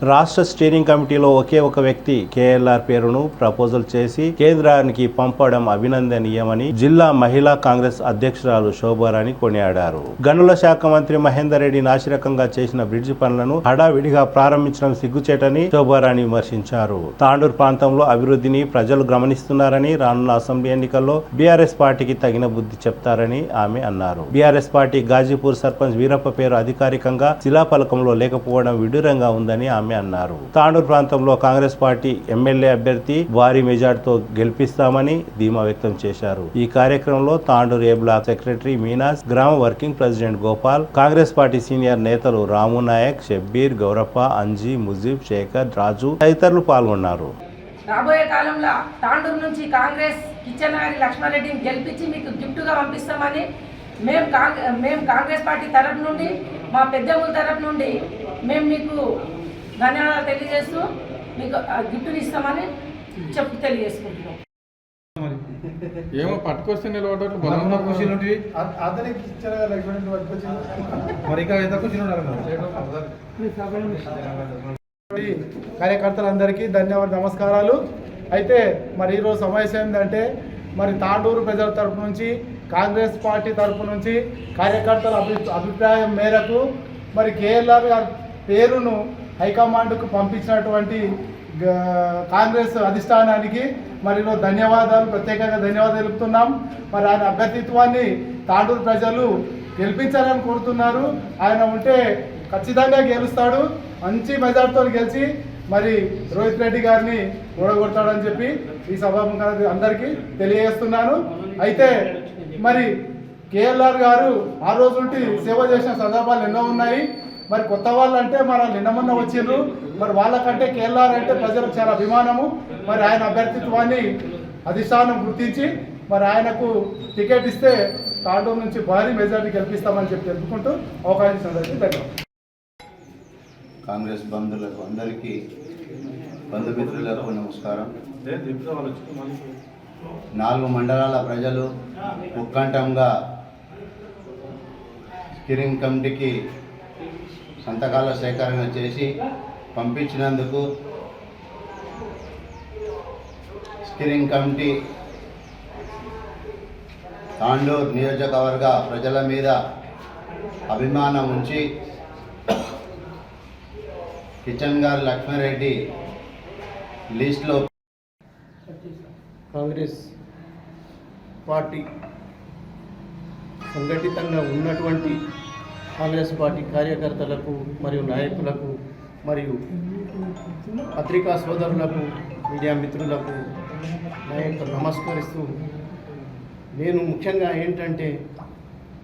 రాష్ట్ర స్టీరింగ్ కమిటీలో ఒకే ఒక వ్యక్తి కేఎల్ఆర్ పేరును ప్రపోజల్ చేసి కేంద్రానికి పంపడం అభినందనీయమని జిల్లా మహిళా కాంగ్రెస్ అధ్యక్షురాలు శోభారాణి కొనియాడారు. గనుల శాఖ మంత్రి మహేందర్ రెడ్డి నాసిరకంగా చేసిన బ్రిడ్జి పనులను హడావిడిగా ప్రారంభించడం సిగ్గుచేటని శోభారాణి విమర్శించారు. తాండూరు ప్రాంతంలో అభివృద్ధిని ప్రజలు గమనిస్తున్నారని రానున్న అసెంబ్లీ ఎన్నికల్లో బీఆర్ఎస్ పార్టీకి తగిన బుద్ధి చెప్తారని ఆమె అన్నారు. బీఆర్ఎస్ పార్టీ గాజీపూర్ సర్పంచ్ వీరప్ప పేరు అధికారికంగా శిలాఫలకంలో లేకపోవడం విడ్డూరంగా ఉందని ఆమె అన్నారు. తాండూరు ప్రాంతంలో కాంగ్రెస్ పార్టీ ఎమ్మెల్యే అభ్యర్థి భారీ మెజార్టీతో గెలిపిస్తామని ధీమా వ్యక్తం చేశారు. ఈ కార్యక్రమంలో తాండూరు ఏ బ్లాక్ సెక్రటరీ మీనాస్, గ్రామ working president Gopal, Congress party senior నేతలు రాము నాయక్, షబ్బీర్, గౌరప్ప, అంజీ, ముజీబ్, శేఖర్, రాజు తదితరులు పాల్గొన్నారు. రాబోయే కాలంలో తాండూరు నుంచి కాంగ్రెస్ కిచెనారి లక్ష్మారెడ్డిని గెలిపించి మీకు గిఫ్ట్గా పంపిస్తామని మేము కాంగ్రెస్ పార్టీ తరఫు నుండి, మా పెద్దమ్మల తరఫు నుండి మేము మీకు ధన్యవాదాలు తెలియజేస్తూ మీకు గిఫ్ట్ని ఇస్తామని తెలియజేసుకుంటున్నాం. ఏమో పట్టుకొస్తే నిలబడ్డట్లు అతనికి మరి కార్యకర్తలందరికీ ధన్యవాదాలు, నమస్కారాలు. అయితే మరి ఈరోజు సమావేశం ఏంటంటే మరి తాండూరు ప్రజల తరపు నుంచి, కాంగ్రెస్ పార్టీ తరపు నుంచి కార్యకర్తల అభిప్రాయం మేరకు మరి కేఎల్ఆర్ గారి పేరును హైకమాండ్కు పంపించినటువంటి కాంగ్రెస్ అధిష్టానానికి మరి ధన్యవాదాలు, ప్రత్యేకంగా ధన్యవాదాలు తెలుపుతున్నాం. మరి ఆయన అభ్యర్థిత్వాన్ని తాండూరు ప్రజలు గెలిపించాలని కోరుతున్నారు. ఆయన ఉంటే ఖచ్చితంగా గెలుస్తాడు, మంచి మెజార్టీతో గెలిచి మరి రోహిత్ రెడ్డి గారిని ఓడగొడతాడని చెప్పి ఈ సభాముఖంగా అందరికీ తెలియజేస్తున్నాను. అయితే మరి కేఎల్ఆర్ గారు ఆ రోజు నుండి సేవ చేసిన సందర్భాలు ఎన్నో ఉన్నాయి. మరి కొత్త వాళ్ళు అంటే మరి నిన్నమొన్న వచ్చిండ్రు. మరి వాళ్ళకంటే కేఎల్ఆర్ అంటే ప్రజలకు చాలా అభిమానము. మరి ఆయన అభ్యర్థిత్వాన్ని అధిష్టానం గుర్తించి మరి ఆయనకు టికెట్ ఇస్తే తాండూరు నుంచి భారీ మెజార్టీ గెలిపిస్తామని చెప్పి తెలుపుకుంటూ అవకాశం ధన్యవాదాలు. కాంగ్రెస్ బంధువులకు అందరికీ, బంధుమిత్రులకు నమస్కారం. 4 మండలాల ప్రజలు ఉత్కంఠంగా స్టీరింగ్ కమిటీకి సంతకాల సేకరణ చేసి పంపించినందుకు స్టీరింగ్ కమిటీ తాండూరు నియోజకవర్గ ప్రజల మీద అభిమానం ఉంచి కిచెన్ గారు లక్ష్మారెడ్డి లిస్టులో కాంగ్రెస్ పార్టీ సంఘటితంగా ఉన్నటువంటి కాంగ్రెస్ పార్టీ కార్యకర్తలకు మరియు నాయకులకు మరియు పత్రికా సోదరులకు, మీడియా మిత్రులకు నమస్కరిస్తూ, నేను ముఖ్యంగా ఏంటంటే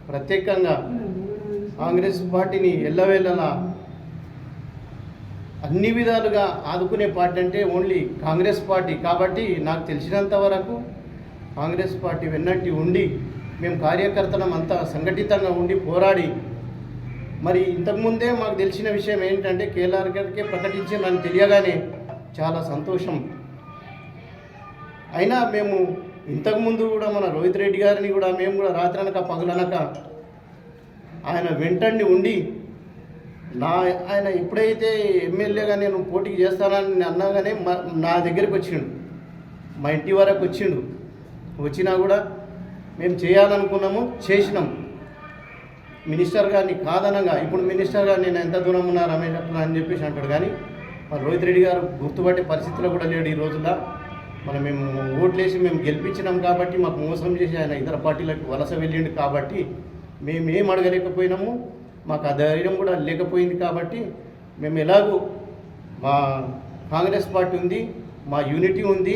ప్రత్యేకంగా కాంగ్రెస్ పార్టీని ఎల్లవేళలా అన్ని విధాలుగా ఆదుకునే పార్టీ అంటే ఓన్లీ కాంగ్రెస్ పార్టీ. కాబట్టి నాకు తెలిసినంత వరకు కాంగ్రెస్ పార్టీ వెన్నట్టి ఉండి మేము కార్యకర్తలం అంతా సంఘటితంగా ఉండి పోరాడి, మరి ఇంతకుముందే మాకు తెలిసిన విషయం ఏంటంటే కేఎల్ఆర్ గారికి ప్రకటించి నన్ను తెలియగానే చాలా సంతోషం. అయినా మేము ఇంతకుముందు కూడా మన రోహిత్ రెడ్డి గారిని కూడా మేము కూడా రాత్రనక పగలనక ఆయన వెంటండి ఉండి ఆయన ఎప్పుడైతే ఎమ్మెల్యేగా నేను పోటీకి చేస్తానని అన్నాగానే నా దగ్గరికి వచ్చిండు, మా ఇంటి వరకు వచ్చిండు. వచ్చినా కూడా మేము చేయాలనుకున్నాము, చేసినాం. మినిస్టర్ గారిని కాదనంగా ఇప్పుడు మినిస్టర్ గారు నేను ఎంత దూరం ఉన్నా రమేష్ అట్లా అని చెప్పేసి అంటాడు. కానీ మరి రోహిత్ రెడ్డి గారు గుర్తుపట్టే పరిస్థితిలో కూడా లేడు ఈ రోజుల్లో. మనం మేము ఓట్లేసి మేము గెలిపించినాం కాబట్టి మాకు మోసం చేసి ఆయన ఇతర పార్టీలకు వలస వెళ్ళిండు కాబట్టి మేము ఏం అడగలేకపోయినాము. మాకు ఆ ధైర్యం కూడా లేకపోయింది కాబట్టి మేము ఎలాగూ మా కాంగ్రెస్ పార్టీ ఉంది, మా యూనిటీ ఉంది,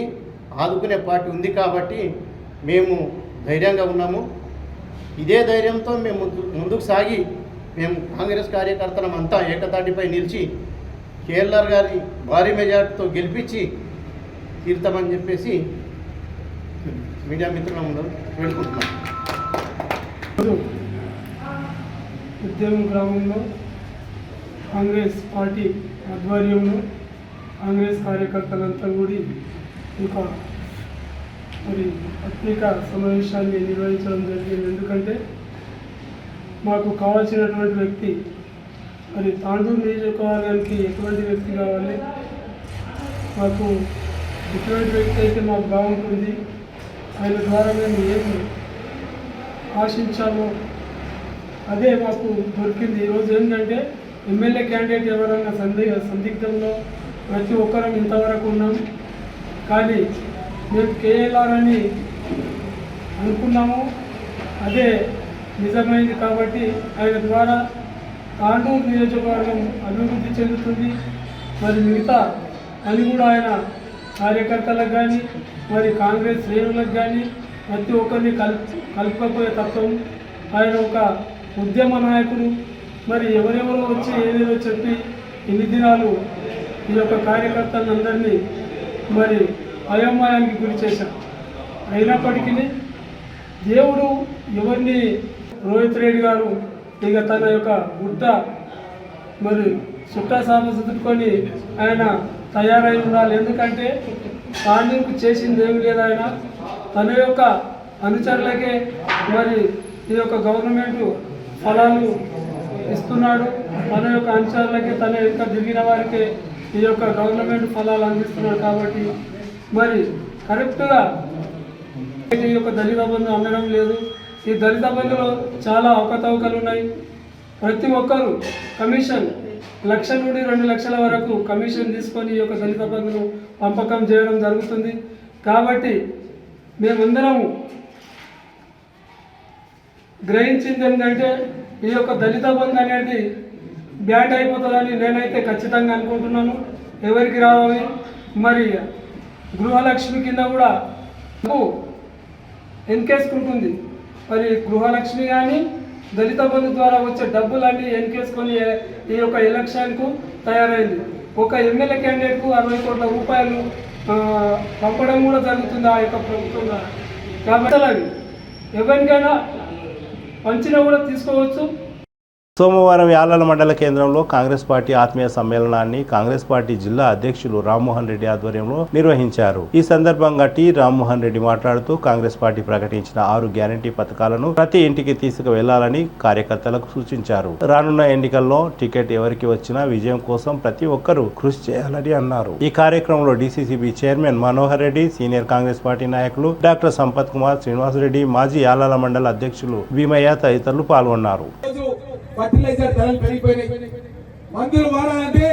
ఆదుకునే పార్టీ ఉంది కాబట్టి మేము ధైర్యంగా ఉన్నాము. ఇదే ధైర్యంతో మేము ముందుకు సాగి మేము కాంగ్రెస్ కార్యకర్తలం అంతా ఏకతాటిపై నిలిచి కేఎల్ఆర్ గారి భారీ మెజార్టీతో గెలిపించి తీరుతామని చెప్పేసి మీడియా మిత్రుల ముందు వేడుకుంటున్నాం. ఉద్యమం గ్రామంలో కాంగ్రెస్ పార్టీ ఆధ్వర్యంలో కాంగ్రెస్ కార్యకర్తలంతా కూడి ఒక మరి ప్రత్యేక సమావేశాన్ని నిర్వహించడం జరిగింది. ఎందుకంటే మాకు కావాల్సినటువంటి వ్యక్తి మరి తాండూరు నియోజకవర్గానికి ఎటువంటి వ్యక్తి కావాలి, మాకు ఎటువంటి వ్యక్తి అయితే మాకు బాగుంటుంది, ఆయన ద్వారా మేము ఏమి ఆశించామో అదే మాకు దొరికింది. ఈరోజు ఏంటంటే ఎమ్మెల్యే క్యాండిడేట్ ఎవరైనా సందిగ్ధంలో ప్రతి ఒక్కరం ఇంతవరకు ఉన్నాం. కానీ మేము కేఎల్ఆర్ అని అనుకున్నాము, అదే నిజమైంది. కాబట్టి ఆయన ద్వారా తాండూరు నియోజకవర్గం అభివృద్ధి చెందుతుంది. మరి మిగతా అని కూడా ఆయన కార్యకర్తలకు కానీ మరి కాంగ్రెస్ శ్రేణులకు కానీ ప్రతి ఒక్కరిని కలుపుకపోయే తత్వం. ఆయన ఒక ఉద్యమ నాయకుడు. మరి ఎవరెవరో వచ్చి ఏదేదో చెప్పి ఇన్ని దినాలు ఈ యొక్క కార్యకర్తలందరినీ మరి అయోమయానికి గురి చేశారు. అయినప్పటికీ దేవుడు ఎవరిని రోహిత్ రెడ్డి గారు ఇక తన యొక్క గుడ్డ మరి చుట్టా సామసుకొని ఆయన తయారై ఉండాలి. ఎందుకంటే తాండూరుకు చేసింది ఏమి లేదు. ఆయన తన యొక్క అనుచరులకే మరి ఈ యొక్క గవర్నమెంట్ ఫలాలు ఇస్తున్నాడు. తన యొక్క అనుచరులకే తన యొక్క దిగిన వారికే ఈ యొక్క గవర్నమెంట్ ఫలాలు అందిస్తున్నాడు. కాబట్టి మరి కరెక్ట్గా ఈ యొక్క దళిత బంధు అందడం లేదు. ఈ దళిత బంధులో చాలా అవకతవకలు ఉన్నాయి. ప్రతి ఒక్కరూ కమిషన్ 1,00,000 నుండి 2 లక్షల వరకు కమిషన్ తీసుకొని ఈ యొక్క దళిత బంధును పంపకం చేయడం జరుగుతుంది. కాబట్టి మేమందరము గ్రహించింది ఏంటంటే ఈ యొక్క దళిత బంధు అనేది బ్యాట్ అయిపోతుందని నేనైతే ఖచ్చితంగా అనుకుంటున్నాను. ఎవరికి రావాలి మరి గృహలక్ష్మి కింద కూడా ఎన్కేసుకుంటుంది. మరి గృహలక్ష్మి కానీ దళిత బంధు ద్వారా వచ్చే డబ్బులన్నీ ఎన్కేసుకొని ఈ యొక్క ఎలక్షన్కు తయారైంది. ఒక ఎమ్మెల్యే క్యాండిడేట్కు 60 కోట్ల రూపాయలు పంపడం కూడా జరుగుతుంది ఆ యొక్క ప్రభుత్వం ద్వారా. కాబట్టి ఎవరికైనా పంచినా కూడా తీసుకోవచ్చు. సోమవారం యాలాల మండల కేంద్రంలో కాంగ్రెస్ పార్టీ ఆత్మీయ సమ్మేళనాన్ని కాంగ్రెస్ పార్టీ జిల్లా అధ్యక్షులు రామ్మోహన్ రెడ్డి ఆధ్వర్యంలో నిర్వహించారు. ఈ సందర్భంగా రామ్మోహన్ రెడ్డి మాట్లాడుతూ కాంగ్రెస్ పార్టీ ప్రకటించిన 6 గ్యారంటీ పథకాలను ప్రతి ఇంటికి తీసుకువెళ్లాలని కార్యకర్తలకు సూచించారు. రానున్న ఎన్నికల్లో టికెట్ ఎవరికి వచ్చినా విజయం కోసం ప్రతి ఒక్కరూ కృషి చేయాలని అన్నారు. ఈ కార్యక్రమంలో DCCB chairman Manohar Reddy, senior Congress party నాయకులు డాక్టర్ సంపత్ కుమార్, శ్రీనివాస్ రెడ్డి, మాజీ యాలాల మండల అధ్యక్షులు భీమయ్య తదితరులు పాల్గొన్నారు. ఫర్టిలైజర్ ధరలు పెరిగిపోయినాయి. మందులు వాడాలంటే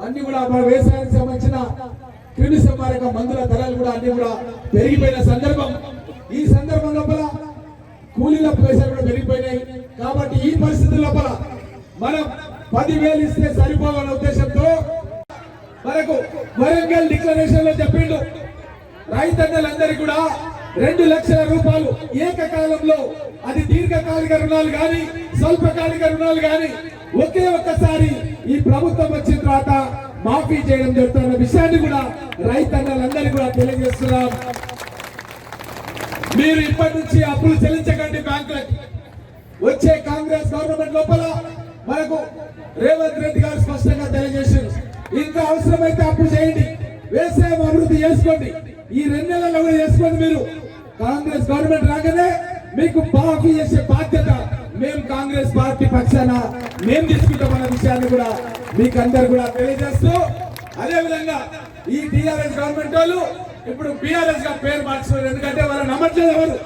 అన్ని కూడా మన వ్యవసాయానికి సంబంధించిన క్రిమి సంహారక మందుల ధరలు కూడా అన్ని కూడా పెరిగిపోయిన సందర్భం. ఈ సందర్భం లోపల కూలీల పైసలు కూడా పెరిగిపోయినాయి. కాబట్టి ఈ పరిస్థితుల లోపల మనం 10,000 ఇస్తే సరిపోవాలనే ఉద్దేశంతో మనకు వరంగల్ డిక్లరేషన్ లో చెప్పిండు రైతన్నలందరికీ కూడా 2 లక్షల రూపాయలు ఏకకాలంలో, అది దీర్ఘకాలిక రుణాలు కానీ స్వల్పకాలిక రుణాలు కానీ ఒకే ఒక్కసారి ఈ ప్రభుత్వం వచ్చిన తర్వాత మాఫీ చేయడం జరుగుతున్న విషయాన్ని కూడా రైతన్నలందరికీ కూడా తెలియజేస్తున్నాం. మీరు ఇప్పటి నుంచి అప్పులు చెల్లించకండి బ్యాంకులకి. వచ్చే కాంగ్రెస్ గవర్నమెంట్ లోపల మనకు రేవంత్ రెడ్డి గారు స్పష్టంగా తెలియజేశారు, ఇంకా అవసరమైతే అప్పు చేయండి, వ్యవసాయం అభివృద్ధి చేసుకోండి, ఈ 2 నెలల్లో కూడా చేసుకోండి. మీరు కాంగ్రెస్ గవర్నమెంట్ రాగానే మీకు మాఫీ చేసే బాధ్యత మేము కాంగ్రెస్ పార్టీ పక్షాన మేము తీసుకుంటామన్న విషయాన్ని కూడా మీకు అందరు కూడా తెలియజేస్తూ, అదే విధంగా ఈ టీఆర్ఎస్ గవర్నమెంట్ వాళ్ళు ఇప్పుడు బీఆర్ఎస్ గా పేరు మార్చుకున్నారు. ఎందుకంటే వాళ్ళు నమ్మట్లేదు, ఎవరు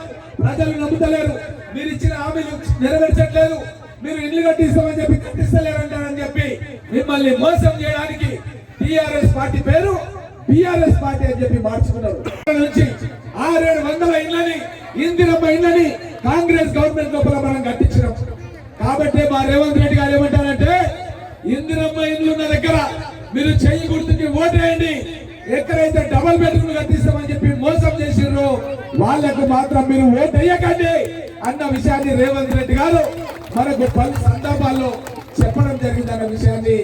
ప్రజలు నమ్ముతలేరు, మీరు ఇచ్చిన హామీలు నెరవేర్చట్లేదు. మీరు ఇల్లు కట్టిస్తామని చెప్పి కట్టిస్తలేరంటారని చెప్పి మిమ్మల్ని మోసం చేయడానికి టిఆర్ఎస్ పార్టీ పేరు బిఆర్ఎస్ పార్టీ అని చెప్పి మార్చుకున్నారు. నుంచి 600 ఇళ్ళని ఇందిరమ్మ ఇళ్ళని కాంగ్రెస్ గవర్నమెంట్ లోపల మనం కట్టించినాం. కాబట్టి మా రేవంత్ రెడ్డి గారు ఏమంటారంటే ఇందిరమ్మ ఇల్లు ఉన్న దగ్గర మీరు చెయ్యి గుర్తుకి ఓటేయండి, ఎక్కడైతే డబుల్ బెడ్రూమ్ కట్టిస్తామని చెప్పి మోసం చేసిర్రో వాళ్లకు మాత్రం మీరు ఓటు వేయకండి అన్న విషయాన్ని రేవంత్ రెడ్డి గారు మనకు పలు సందర్భాల్లో చెప్పడం జరిగిందన్న విషయాన్ని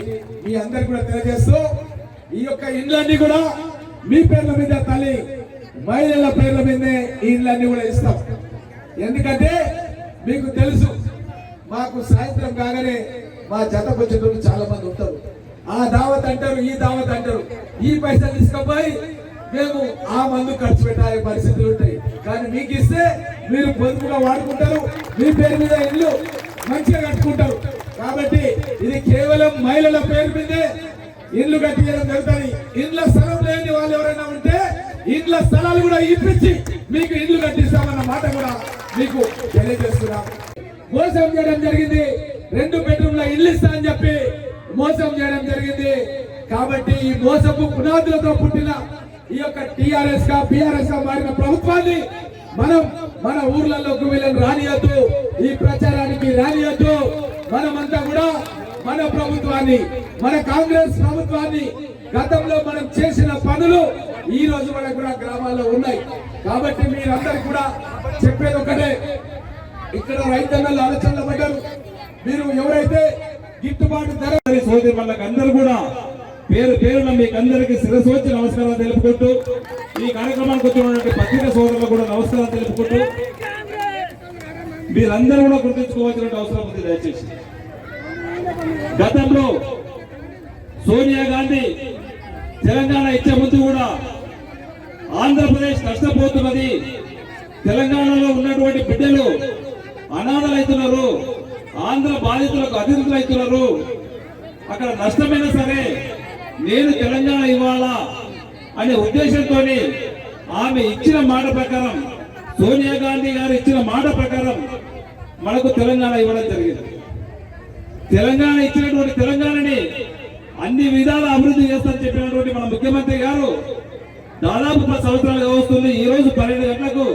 మీ అందరికి కూడా తెలియజేస్తూ ఈ యొక్క ఇండ్లన్నీ కూడా మీ పేర్ల మీద తల్లి మహిళల పేర్ల మీదే ఈ ఇండ్లన్నీ కూడా ఇస్తాం. ఎందుకంటే మీకు తెలుసు మాకు సాయంత్రం కాగానే మా జతకు వచ్చేటోళ్ళు చాలా మంది ఉంటారు. ఆ దావత్ అంటారు, ఈ దావత్ అంటారు, ఈ పైసలు తీసుకుపోయి మేము ఆ మందు ఖర్చు పెట్టాలి పరిస్థితులు ఉంటాయి. కానీ మీకు ఇస్తే మీరు పొదుపుగా వాడుకుంటారు, మీ పేరు మీద ఇల్లు మంచిగా కట్టుకుంటారు. కాబట్టి ఇది కేవలం మహిళల పేరు మీదే ఇల్లు కట్టించడం జరుగుతుంది. ఇండ్ల స్థలం లేని వాళ్ళు ఎవరైనా ఉంటే ఇండ్ల స్థలాలు కూడా ఇప్పించి మీకు ఇల్లు కట్టిస్తామన్న మాట కూడా మీకు తెలియజేస్తున్నాం. మోసం చేయడం జరిగింది, 2 బెడ్రూమ్ల ఇల్లు ఇస్తా అని చెప్పి మోసం చేయడం జరిగింది. కాబట్టి ఈ మోసపు పునాదులతో పుట్టిన ఈ యొక్క టిఆర్ఎస్ గా బిఆర్ఎస్ గా మారిన ప్రభుత్వాన్ని మనం మన ఊర్లలోకి వెళ్ళని రానియద్దు, ఈ ప్రచారానికి రానియద్దు. మనమంతా కూడా మన ప్రభుత్వాన్ని, మన కాంగ్రెస్ ప్రభుత్వాన్ని గతంలో మనం చేసిన పనులు ఈ రోజు మనకు కూడా గ్రామాల్లో ఉన్నాయి. కాబట్టి మీరందరూ కూడా చెప్పేది ఒకటే, ఇక్కడ రైతన్నలు ఆలోచనలు పడ్డారు. మీరు ఎవరైతే గిట్టుబాటు ధర సోదరి వాళ్ళకి అందరూ కూడా పేరున మీకు అందరికీ శిరస్సు వచ్చి నమస్కారాలు తెలుపుకుంటూ ఈ కార్యక్రమానికి వచ్చినటువంటి పత్రిక సోదరులకు కూడా నమస్కారాలు తెలుపుకుంటూ మీరందరూ కూడా గుర్తుంచుకోవాల్సిన అవసరం ఉంది. దయచేసి గతంలో సోనియా గాంధీ తెలంగాణ ఇచ్చే ముందు కూడా ఆంధ్రప్రదేశ్ నష్టపోతున్నది, తెలంగాణలో ఉన్నటువంటి బిడ్డలు అనాథలైతున్నారు, ఆంధ్ర బాధితులకు అతిథులు అవుతున్నారు, అక్కడ నష్టమైనా సరే నేను తెలంగాణ ఇవ్వాలా అనే ఉద్దేశంతో ఆమె ఇచ్చిన మాట ప్రకారం, సోనియా గాంధీ గారు ఇచ్చిన మాట ప్రకారం మనకు తెలంగాణ ఇవ్వడం జరిగింది. తెలంగాణ ఇచ్చినటువంటి తెలంగాణని అన్ని విధాల అభివృద్ధి చేస్తామని చెప్పినటువంటి మన ముఖ్యమంత్రి గారు దాదాపు 10 సంవత్సరాలుగా వస్తుంది. ఈ రోజు 12 గంటలకు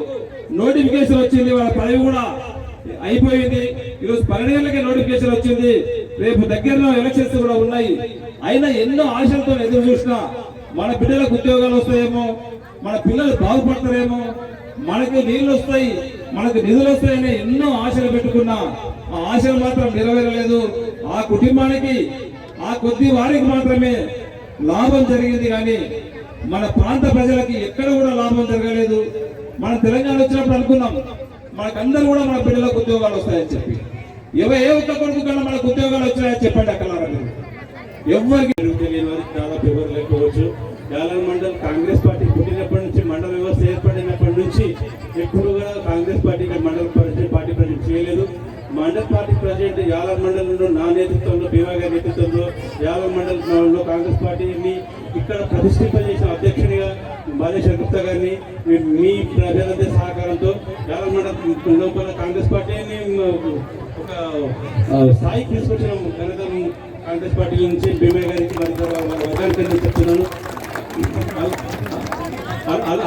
నోటిఫికేషన్ వచ్చింది, వాళ్ళ పదవి కూడా అయిపోయింది. ఈరోజు 12 గంటలకే నోటిఫికేషన్ వచ్చింది. రేపు దగ్గరలో ఎలక్షన్స్ కూడా ఉన్నాయి. అయినా ఎన్నో ఆశలతో ఎదురు చూసినా మన బిడ్డలకు ఉద్యోగాలు వస్తాయేమో, మన పిల్లలు బాగుపడతారేమో, మనకి నీళ్లు వస్తాయి, మనకు నిధులు వస్తాయని ఎన్నో ఆశలు పెట్టుకున్నా ఆ ఆశలు మాత్రం నెరవేరలేదు. ఆ కుటుంబానికి, ఆ కొద్ది వారికి మాత్రమే లాభం జరిగింది, కానీ మన ప్రాంత ప్రజలకి ఎక్కడ కూడా లాభం జరగలేదు. మన తెలంగాణ వచ్చినప్పుడు అనుకున్నాం మనకందరూ కూడా మన బిడ్డలకు ఉద్యోగాలు వస్తాయని చెప్పి, ఏ ఒక్క కొడుకు కన్నా మనకు ఉద్యోగాలు వచ్చాయని చెప్పండి. అక్కడ ఎవరికి తెలియని వారికి దాదాపు ఎవరు లేకపోవచ్చు. యాలన్ మండల్ కాంగ్రెస్ పార్టీ పుట్టినప్పటి నుంచి, మండల వ్యవస్థ ఏర్పడినప్పటి నుంచి ఎప్పుడు కూడా కాంగ్రెస్ పార్టీ మండల పార్టీ ప్రెసిడెంట్ చేయలేదు. మండల్ పార్టీ ప్రెసిడెంట్ యాలన్ మండలంలో నా నేతృత్వంలో, భీమా గారి నేతృత్వంలో యాలన్ మండలంలో కాంగ్రెస్ పార్టీని ఇక్కడ ప్రతిష్ఠింపజేసిన అధ్యక్షునిగా బాలేశ్వర్ గుప్తా గారిని మీ ప్రజలందరి సహకారంతో యాలన్ మండలం లోపల కాంగ్రెస్ పార్టీని ఒక స్థాయికి తీసుకొచ్చిన ఘనత కాంగ్రెస్ పార్టీ నుంచి భీమా గారికి వర్గానికి చెప్తున్నాను.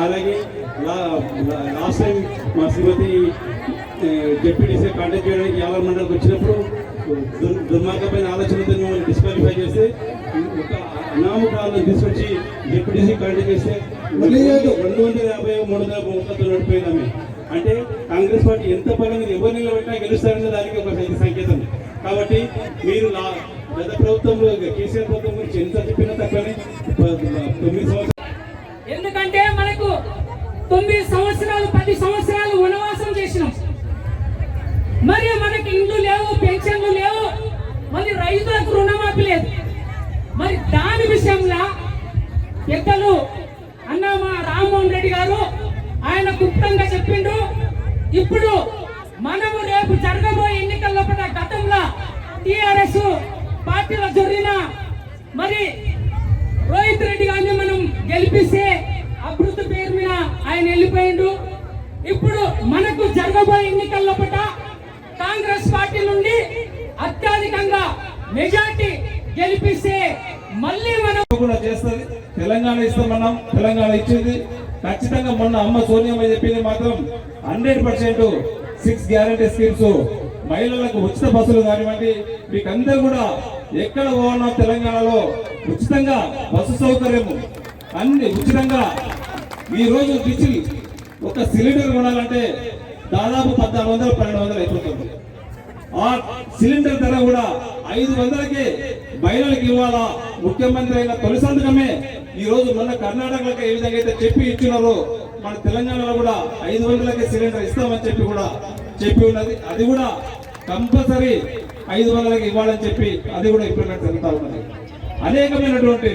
అలాగే లాస్ట్ టైం మా శ్రీమతి డిప్యూటీసీ కాంటాక్ట్ చేయడానికి యావర్ మండలికి వచ్చినప్పుడు దుర్మార్గమైన ఆలోచనతో మిమ్మల్ని డిస్క్వాలిఫై చేస్తే ఒక అనామకాలను తీసుకొచ్చి డిప్యూటీసీ కాంటాక్ట్ చేస్తే 250-330 నడిపోయింది ఆమె. అంటే కాంగ్రెస్ పార్టీ ఎంత బలంగా ఎవరు నిలబెట్టినా గెలుస్తారనే దానికి ఒక సంకేతం. కాబట్టి మీరు గత ప్రభుత్వంలో కేసీఆర్ ప్రభుత్వం గురించి ఎంత చెప్పినా తక్కువనే 9 సంవత్సరాలు. ఎందుకంటే మనకు 9 సంవత్సరాలు 10 సంవత్సరాలు వనవాసం చేసినాం. మరి మనకి ఇండ్లు లేవు, పెన్షన్లు లేవు, మరి రైతులకు రుణమాఫీ లేదు. మరి దాని విషయంలో పెద్దలు అన్న మా రామ్మోహన్ రెడ్డి గారు ఆయన గుప్తంగా చెప్పిండు. ఇప్పుడు మనము రేపు జరగబోయే ఎన్నికల్లో గతంలో టిఆర్ఎస్ పార్టీలో జరిగిన మరి రోహిత్ రెడ్డి గారిని మనం గెలిపిస్తే అభివృద్ధి పేరు మీద ఆయన వెళ్ళిపోయిండు. ఇప్పుడు మనకు జరగబోయే ఎన్నికల్లో కాంగ్రెస్ పార్టీ నుండి అత్యధికంగా మెజార్టీ గెలిపిస్తే మళ్ళీ మనం కూడా చేస్తుంది. తెలంగాణ ఇస్తామన్నాం, తెలంగాణ ఇచ్చింది. ఖచ్చితంగా మొన్న అమ్మ సోనియమ్మ చెప్పింది మాత్రం 100% 6 గ్యారంటీ స్కీమ్స్, మహిళలకు ఉచిత బస్సులు కానివ్వండి, మీకు అందరూ కూడా ఎక్కడ పోవాలన్నా తెలంగాణలో ఉచితంగా బస్సు సౌకర్యం అన్ని ఉచితంగా. ఈ రోజు డీజిల్ ఒక సిలిండర్ కొనాలంటే దాదాపు 1400-1200 అయిపోతుంది. ఆ సిలిండర్ ధర కూడా 500కే మహిళలకు ఇవ్వాలా. ముఖ్యమంత్రి అయిన తొలి సంతకమే ఈ రోజు మన కర్ణాటకలో ఏ విధంగా అయితే చెప్పి ఇచ్చినారో మన తెలంగాణలో కూడా 500కే సిలిండర్ ఇస్తామని చెప్పి కూడా చెప్పి ఉన్నది. అది కూడా కంపల్సరీ 500కి ఇవ్వాలని చెప్పి అది కూడా ఇంప్లిమెంట్ జరుగుతూ ఉన్నది. అనేకమైనటువంటి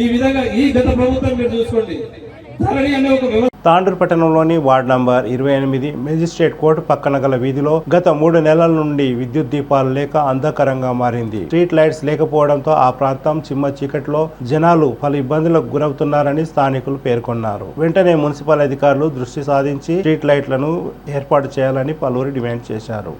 ఈ విధంగా ఈ గత ప్రభుత్వం మీరు చూసుకోండి, ధరణి అనే ఒక వ్యవస్థ. తాండూరు పట్టణంలోని వార్డు నంబర్ 28 మెజిస్ట్రేట్ కోర్టు పక్కన గల వీధిలో గత 3 నెలల నుండి విద్యుత్ దీపాలు లేక అంధకారంగా మారింది. స్ట్రీట్ లైట్స్ లేకపోవడంతో ఆ ప్రాంతం చిమ్మ చీకట్లో జనాలు పలు ఇబ్బందులకు గురవుతున్నారని స్థానికులు పేర్కొన్నారు. వెంటనే మున్సిపల్ అధికారులు దృష్టి సాధించి స్ట్రీట్ లైట్లను ఏర్పాటు చేయాలని పలువురు డిమాండ్ చేశారు.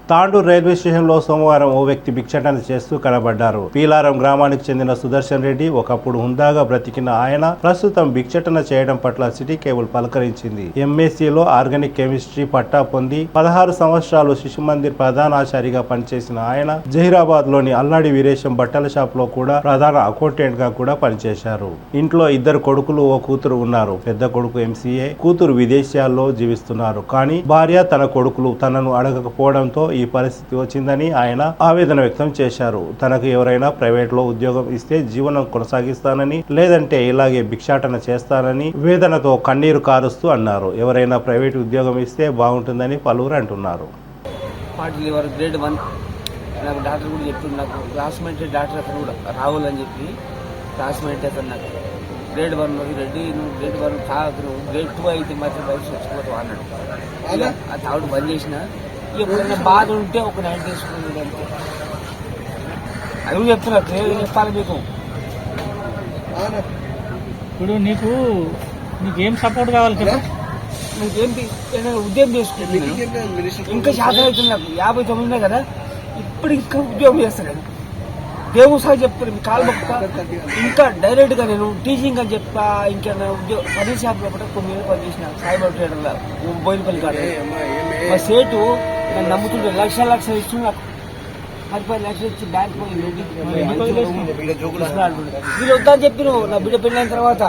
తాండూరు రైల్వే స్టేషన్లో సోమవారం ఓ వ్యక్తి భిక్షాటన చేస్తూ కనబడ్డారు. పీలారం గ్రామానికి చెందిన సుదర్శన్ రెడ్డి. ఒకప్పుడు హుందాగా బ్రతికిన ఆయన ప్రస్తుతం భిక్షాటన చేయడం పట్ల సిటీ కేబుల్ పలకరించింది. ఎంఎస్సీలో ఆర్గానిక్ కెమిస్ట్రీ పట్టా పొంది 16 సంవత్సరాలు శిశుమందిర్ ప్రధానాచారిగా పనిచేసిన ఆయన జహీరాబాద్ లోని అల్లాడి వీరేశం బట్టల షాప్ లో కూడా ప్రధాన అకౌంటెంట్ గా కూడా పనిచేశారు. ఇంట్లో 2 కొడుకులు, ఓ కూతురు ఉన్నారు. పెద్ద కొడుకు ఎంసీఏ, కూతురు విదేశాల్లో జీవిస్తున్నారు. కానీ భార్య తన కొడుకులు తనను అడగకపోవడంతో ఈ పరిస్థితి వచ్చిందని ఆయన ఆవేదన వ్యక్తం చేశారు. తనకు ఎవరైనా ప్రైవేట్ లో ఉద్యోగం ఇస్తే జీవనం కొనసాగిస్తానని, లేదంటే ఇలాగే భిక్షాటన చేస్తానని వేదనతో కన్నీరు కారుస్తూ అన్నారు. ఎవరైనా ప్రైవేట్ ఉద్యోగం ఇస్తే బాగుంటుందని పలువురు అంటున్నారు. గ్రేడ్ 1 నాకు డాక్టర్ కూడా చెప్పింది. నాకు క్లాస్మేట్ డాక్టర్ అతను కూడా రాహుల్ అని చెప్పి క్లాస్మేట్ అతను నాకు గ్రేడ్ 1 రెడ్డి, నువ్వు గ్రేడ్ 1 కాదు, గ్రేడ్ 2 అయితే మాత్రం బయట చచ్చిపోతావు అన్నాడు. ఇక ఆ తావుడు బంద్ చేసిన. ఎప్పుడైనా బాధ ఉంటే ఒక 9 తీసుకుంది అంతే. అది చెప్తున్నారు, చెప్పాలి మీకు. ఇప్పుడు నీకేం సపోర్ట్ కావాలి చెప్పు. నీకేంటి ఉద్యోగం చేసుకుంటుంది. ఇంకా శాతం అవుతుంది నాకు 59 కదా, ఇప్పుడు ఇంకా ఉద్యోగం చేస్తాను. దేవుడు సార్ చెప్తారు, మీ కాలు మొక్క. ఇంకా డైరెక్ట్ గా నేను టీచింగ్ అని చెప్పా. ఇంకా ఉద్యోగం పని షాప్ లో కూడా 9 ఏళ్ళు పనిచేసిన సాయిబాబు ట్రేడర్లో బోయినపల్లి కాదు. మా సేటు నన్ను నమ్ముతుంటే లక్షలు ఇస్తుంది. నాకు 10 లక్షలు ఇచ్చి బ్యాంక్ పోయింది. వీళ్ళు వద్దని చెప్పి నా బిడ్డ పెళ్ళైన తర్వాత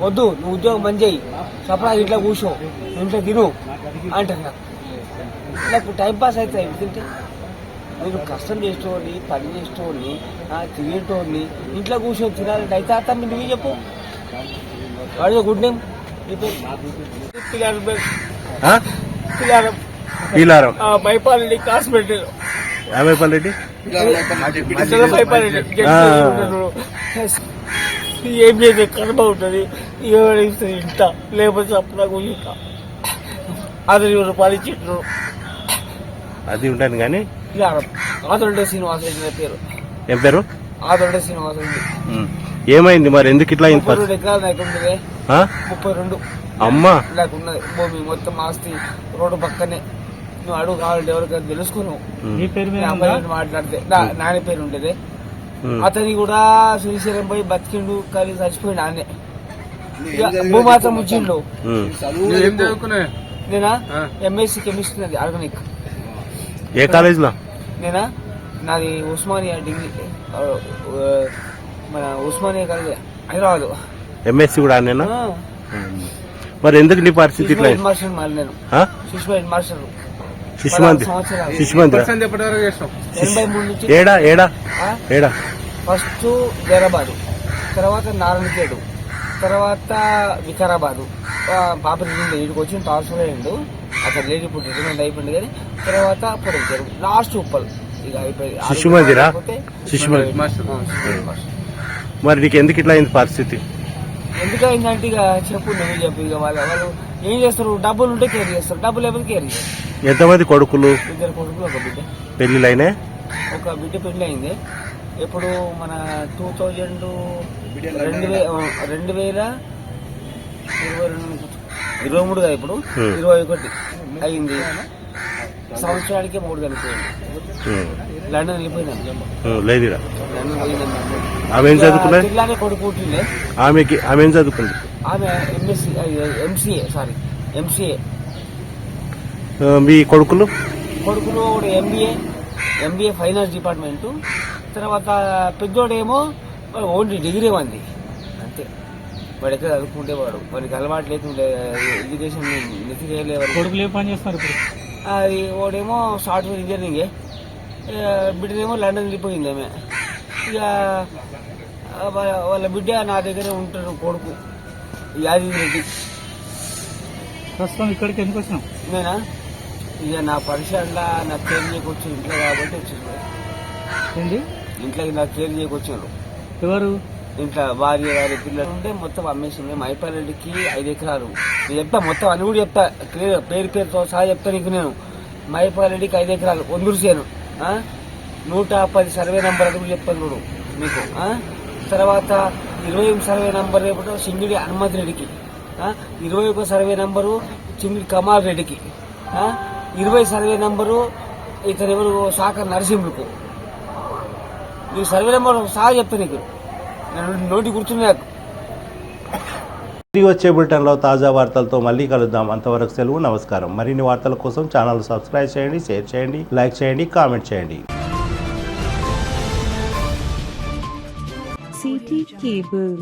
వద్దు, నువ్వు ఉద్యోగం బంద్ చేయి, సపడా ఇంట్లో కూర్చో, ఇంట్లో తిను అంటారు. నాకు టైంపాస్ అవుతాయి తింటే. నేను కష్టం చేసేటోని, పని చేసేటోని, తినేటోని, ఇంట్లో కూర్చొని తినాలంటే అయితే అతను నువ్వు చెప్పు. వాడు గుడ్ నేమ్ పీలారం బైపాలరెడ్డి కాస్మెట్ రెడ్డి ఏం చేసే కడప ఉంటుంది. ఇస్తుంది ఇంట, లేకపోతే అప్పుడు ఇంకా అది 20 రూపాయలు ఇచ్చిండ్రు. అది ఉంటాను కానీ ఆదొండే శ్రీనివాసరెడ్డి పేరు. ఏం పేరు? ఆదొండే శ్రీనివాసరెడ్డి. ఏమైంది మరి, ఎందుకు ఇట్లా 32 ఎకరాలు నాకు ఉంటుంది. అమ్మా నాకు ఉన్నది భూమి మొత్తం ఆస్తి రోడ్డు పక్కనే. నువ్వు అడుగు కావాలంటే ఎవరికైనా తెలుసుకున్నావు మాట్లాడితే నాన్న పేరు ఉండేది. అతని కూడా శ్రీశైలం పోయి బతికిండు కానీ చచ్చిపోయిండు ఆనే. భూమాత ముచ్చిండు. నేనా ఎంఎస్సీ కెమిస్ట్రీ అది ఆర్గానిక్. ఏ కాలేజ్ లో? నేనా నాది ఉస్మానియా డిగ్రీ మన ఉస్మానియా కాలేజ్ హైదరాబాద్. ఎంఎస్సీ కూడా ఆనేనా? మరి ఎందుకు నీ పరిస్థితి ఇట్లా? హెడ్ మాస్టర్ మారి నేను సుష్మా హెడ్ మాస్టర్ శిశుమందిర 83 నుంచి ఏడా ఏడా ఏడా ఫస్ట్ హైదరాబాద్, తర్వాత నారాయణఖేడ్, తర్వాత వికారాబాద్. పాపరి ఇంటికి వచ్చి ట్రాన్స్ఫర్ అయ్యిండు. అక్కడ లేడీ ఇప్పుడు రిటైర్మెంట్ అయిపోయింది. కానీ తర్వాత పొడవుతారు లాస్ట్ ఉప్పల్ ఇక అయిపోయి శిశుమందిరా. మరి నీకు ఎందుకు ఇట్లా అయింది పరిస్థితి? ఎందుకైందంటే ఇక చెప్పు నువ్వు చెప్పు. ఇక వాళ్ళు ఏం చేస్తారు, డబ్బులు ఉంటే కేర్ చేస్తారు, డబ్బులు లేకపోతే కేర్ చేస్తారు. ఎంతమంది కొడుకులు? 2 కొడుకులు, 1 బిడ్డ. పెళ్లిలైనా? ఒక బిడ్డ పెళ్లి అయింది. ఇప్పుడు మన 2023 ఇప్పుడు 21 అయింది. సంవత్సరానికి 3 కలిపోయింది. లండన్ వెళ్ళిపోయినాను. లండన్ పోయిందండి. ఆమె ఏం చదువుకున్నా? జిల్లానే కొడుకు పుట్టిండే. ఆమె ఏం చదువుకుంది? ఆమె ఎంసీఏ. మీ కొడుకులు? ఒకడు ఎంబీఏ ఫైనాన్స్ డిపార్ట్మెంట్. తర్వాత పెద్దోడేమో ఓన్లీ డిగ్రీ ఉంది అంతే. వాడు ఎక్కడ చదువుకుంటే వాడికి అలవాటు లేకుండే ఎడ్యుకేషన్ నెత్తి చేయలేవారు. కొడుకులు ఏ పని చేస్తారు ఇప్పుడు? అది వాడేమో సాఫ్ట్వేర్ ఇంజనీరింగే. బిడ్డనేమో లండన్ వెళ్ళిపోయింది ఆమె. ఇక వాళ్ళ బిడ్డ నా దగ్గరే ఉంటాడు కొడుకు యాదగిరి రెడ్డి. ప్రస్తుతం ఇక్కడికి ఎందుకు వచ్చినాం? నేనా ఇక నా పరిసరంలో నాకు కేర్ చేయకొచ్చు ఇంట్లో కాబట్టి వచ్చింది. ఇంట్లోకి నాకు కేర్ చేయకొచ్చారు. ఎవరు? ఇంట్లో భార్య గారి పిల్లలు ఉంటే మొత్తం అమ్మేసింది. మైపాలరెడ్డికి 5 ఎకరాలు. నేను చెప్తా మొత్తం అని కూడా చెప్తా, పేరుతో సహా చెప్తా నీకు. నేను మైపాలరెడ్డికి 5 ఎకరాలు వందూరు చేను, 110 సర్వే నంబర్ అని కూడా చెప్తాను చూడు మీకు. తర్వాత 21 సర్వే నంబర్ రేపు సింగిడి హనుమంత్ రెడ్డికి, 21 సర్వే నంబరు చింగిడి కమాల్ రెడ్డికి, 20 సర్వే నంబరు ఇతను ఎవరు సాకర్ నరసింహులకు. నీకు సర్వే నెంబర్ సహా చెప్తా నీకు, నోటి గుర్తున్నాయి. తిరిగి వచ్చే బులెటిన్లో తాజా వార్తలతో మళ్ళీ కలుద్దాం. అంతవరకు సెలవు, నమస్కారం. మరిన్ని వార్తల కోసం ఛానల్ సబ్స్క్రైబ్ చేయండి, షేర్ చేయండి, లైక్ చేయండి, కామెంట్ చేయండి. City cable.